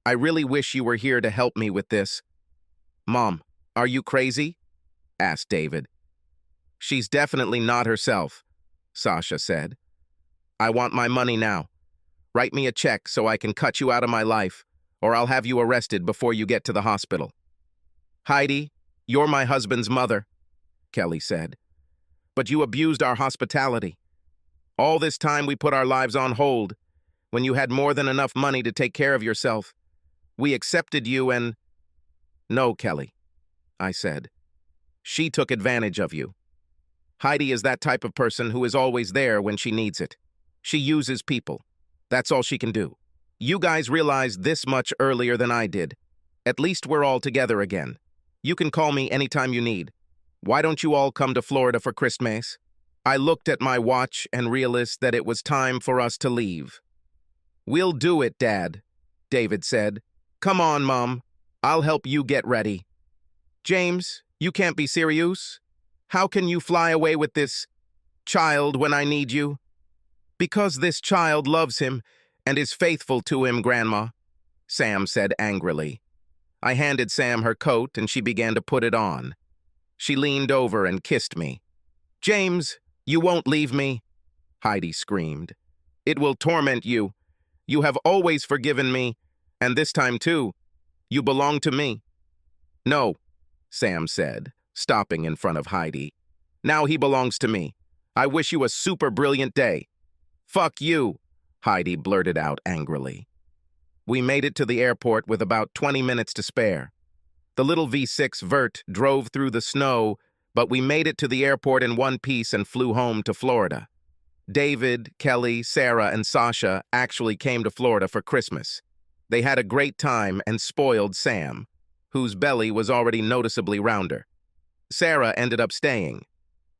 I really wish you were here to help me with this. Mom, are you crazy? Asked David. She's definitely not herself, Sasha said. I want my money now. Write me a check so I can cut you out of my life, or I'll have you arrested before you get to the hospital. Heidi, you're my husband's mother, Kelly said. But you abused our hospitality. All this time we put our lives on hold. When you had more than enough money to take care of yourself, we accepted you and... No, Kelly, I said. She took advantage of you. Heidi is that type of person who is always there when she needs it. She uses people. That's all she can do. You guys realized this much earlier than I did. At least we're all together again. You can call me anytime you need. Why don't you all come to Florida for Christmas? I looked at my watch and realized that it was time for us to leave. We'll do it, Dad, David said. Come on, Mom. I'll help you get ready. James, you can't be serious. How can you fly away with this child when I need you? Because this child loves him and is faithful to him, Grandma, Sam said angrily. I handed Sam her coat and she began to put it on. She leaned over and kissed me. James, you won't leave me, Heidi screamed. It will torment you. You have always forgiven me, and this time too. You belong to me. No, Sam said, stopping in front of Heidi. Now he belongs to me. I wish you a super brilliant day. Fuck you, Heidi blurted out angrily. We made it to the airport with about 20 minutes to spare. The little V6 Vert drove through the snow, but we made it to the airport in one piece and flew home to Florida. David, Kelly, Sarah, and Sasha actually came to Florida for Christmas. They had a great time and spoiled Sam, whose belly was already noticeably rounder. Sarah ended up staying.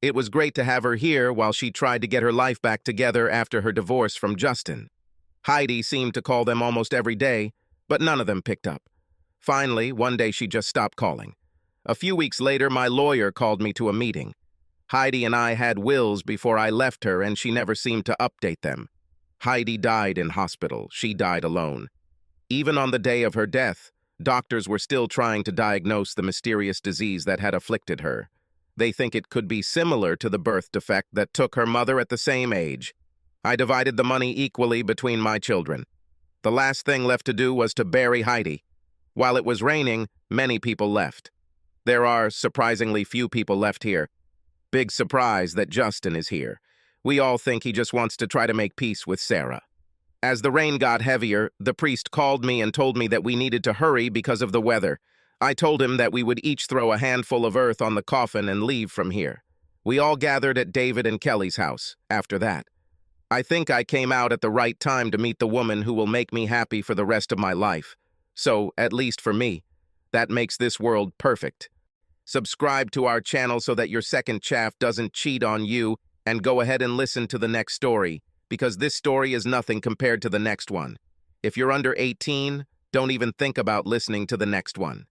It was great to have her here while she tried to get her life back together after her divorce from Justin. Heidi seemed to call them almost every day, but none of them picked up. Finally, one day she just stopped calling. A few weeks later, my lawyer called me to a meeting. Heidi and I had wills before I left her, and she never seemed to update them. Heidi died in hospital. She died alone. Even on the day of her death, doctors were still trying to diagnose the mysterious disease that had afflicted her. They think it could be similar to the birth defect that took her mother at the same age. I divided the money equally between my children. The last thing left to do was to bury Heidi. While it was raining, many people left. There are surprisingly few people left here. Big surprise that Justin is here. We all think he just wants to try to make peace with Sarah. As the rain got heavier, the priest called me and told me that we needed to hurry because of the weather. I told him that we would each throw a handful of earth on the coffin and leave from here. We all gathered at David and Kelly's house after that. I think I came out at the right time to meet the woman who will make me happy for the rest of my life. So, at least for me, that makes this world perfect. Subscribe to our channel so that your second chaff doesn't cheat on you, and go ahead and listen to the next story, because this story is nothing compared to the next one. If you're under 18, don't even think about listening to the next one.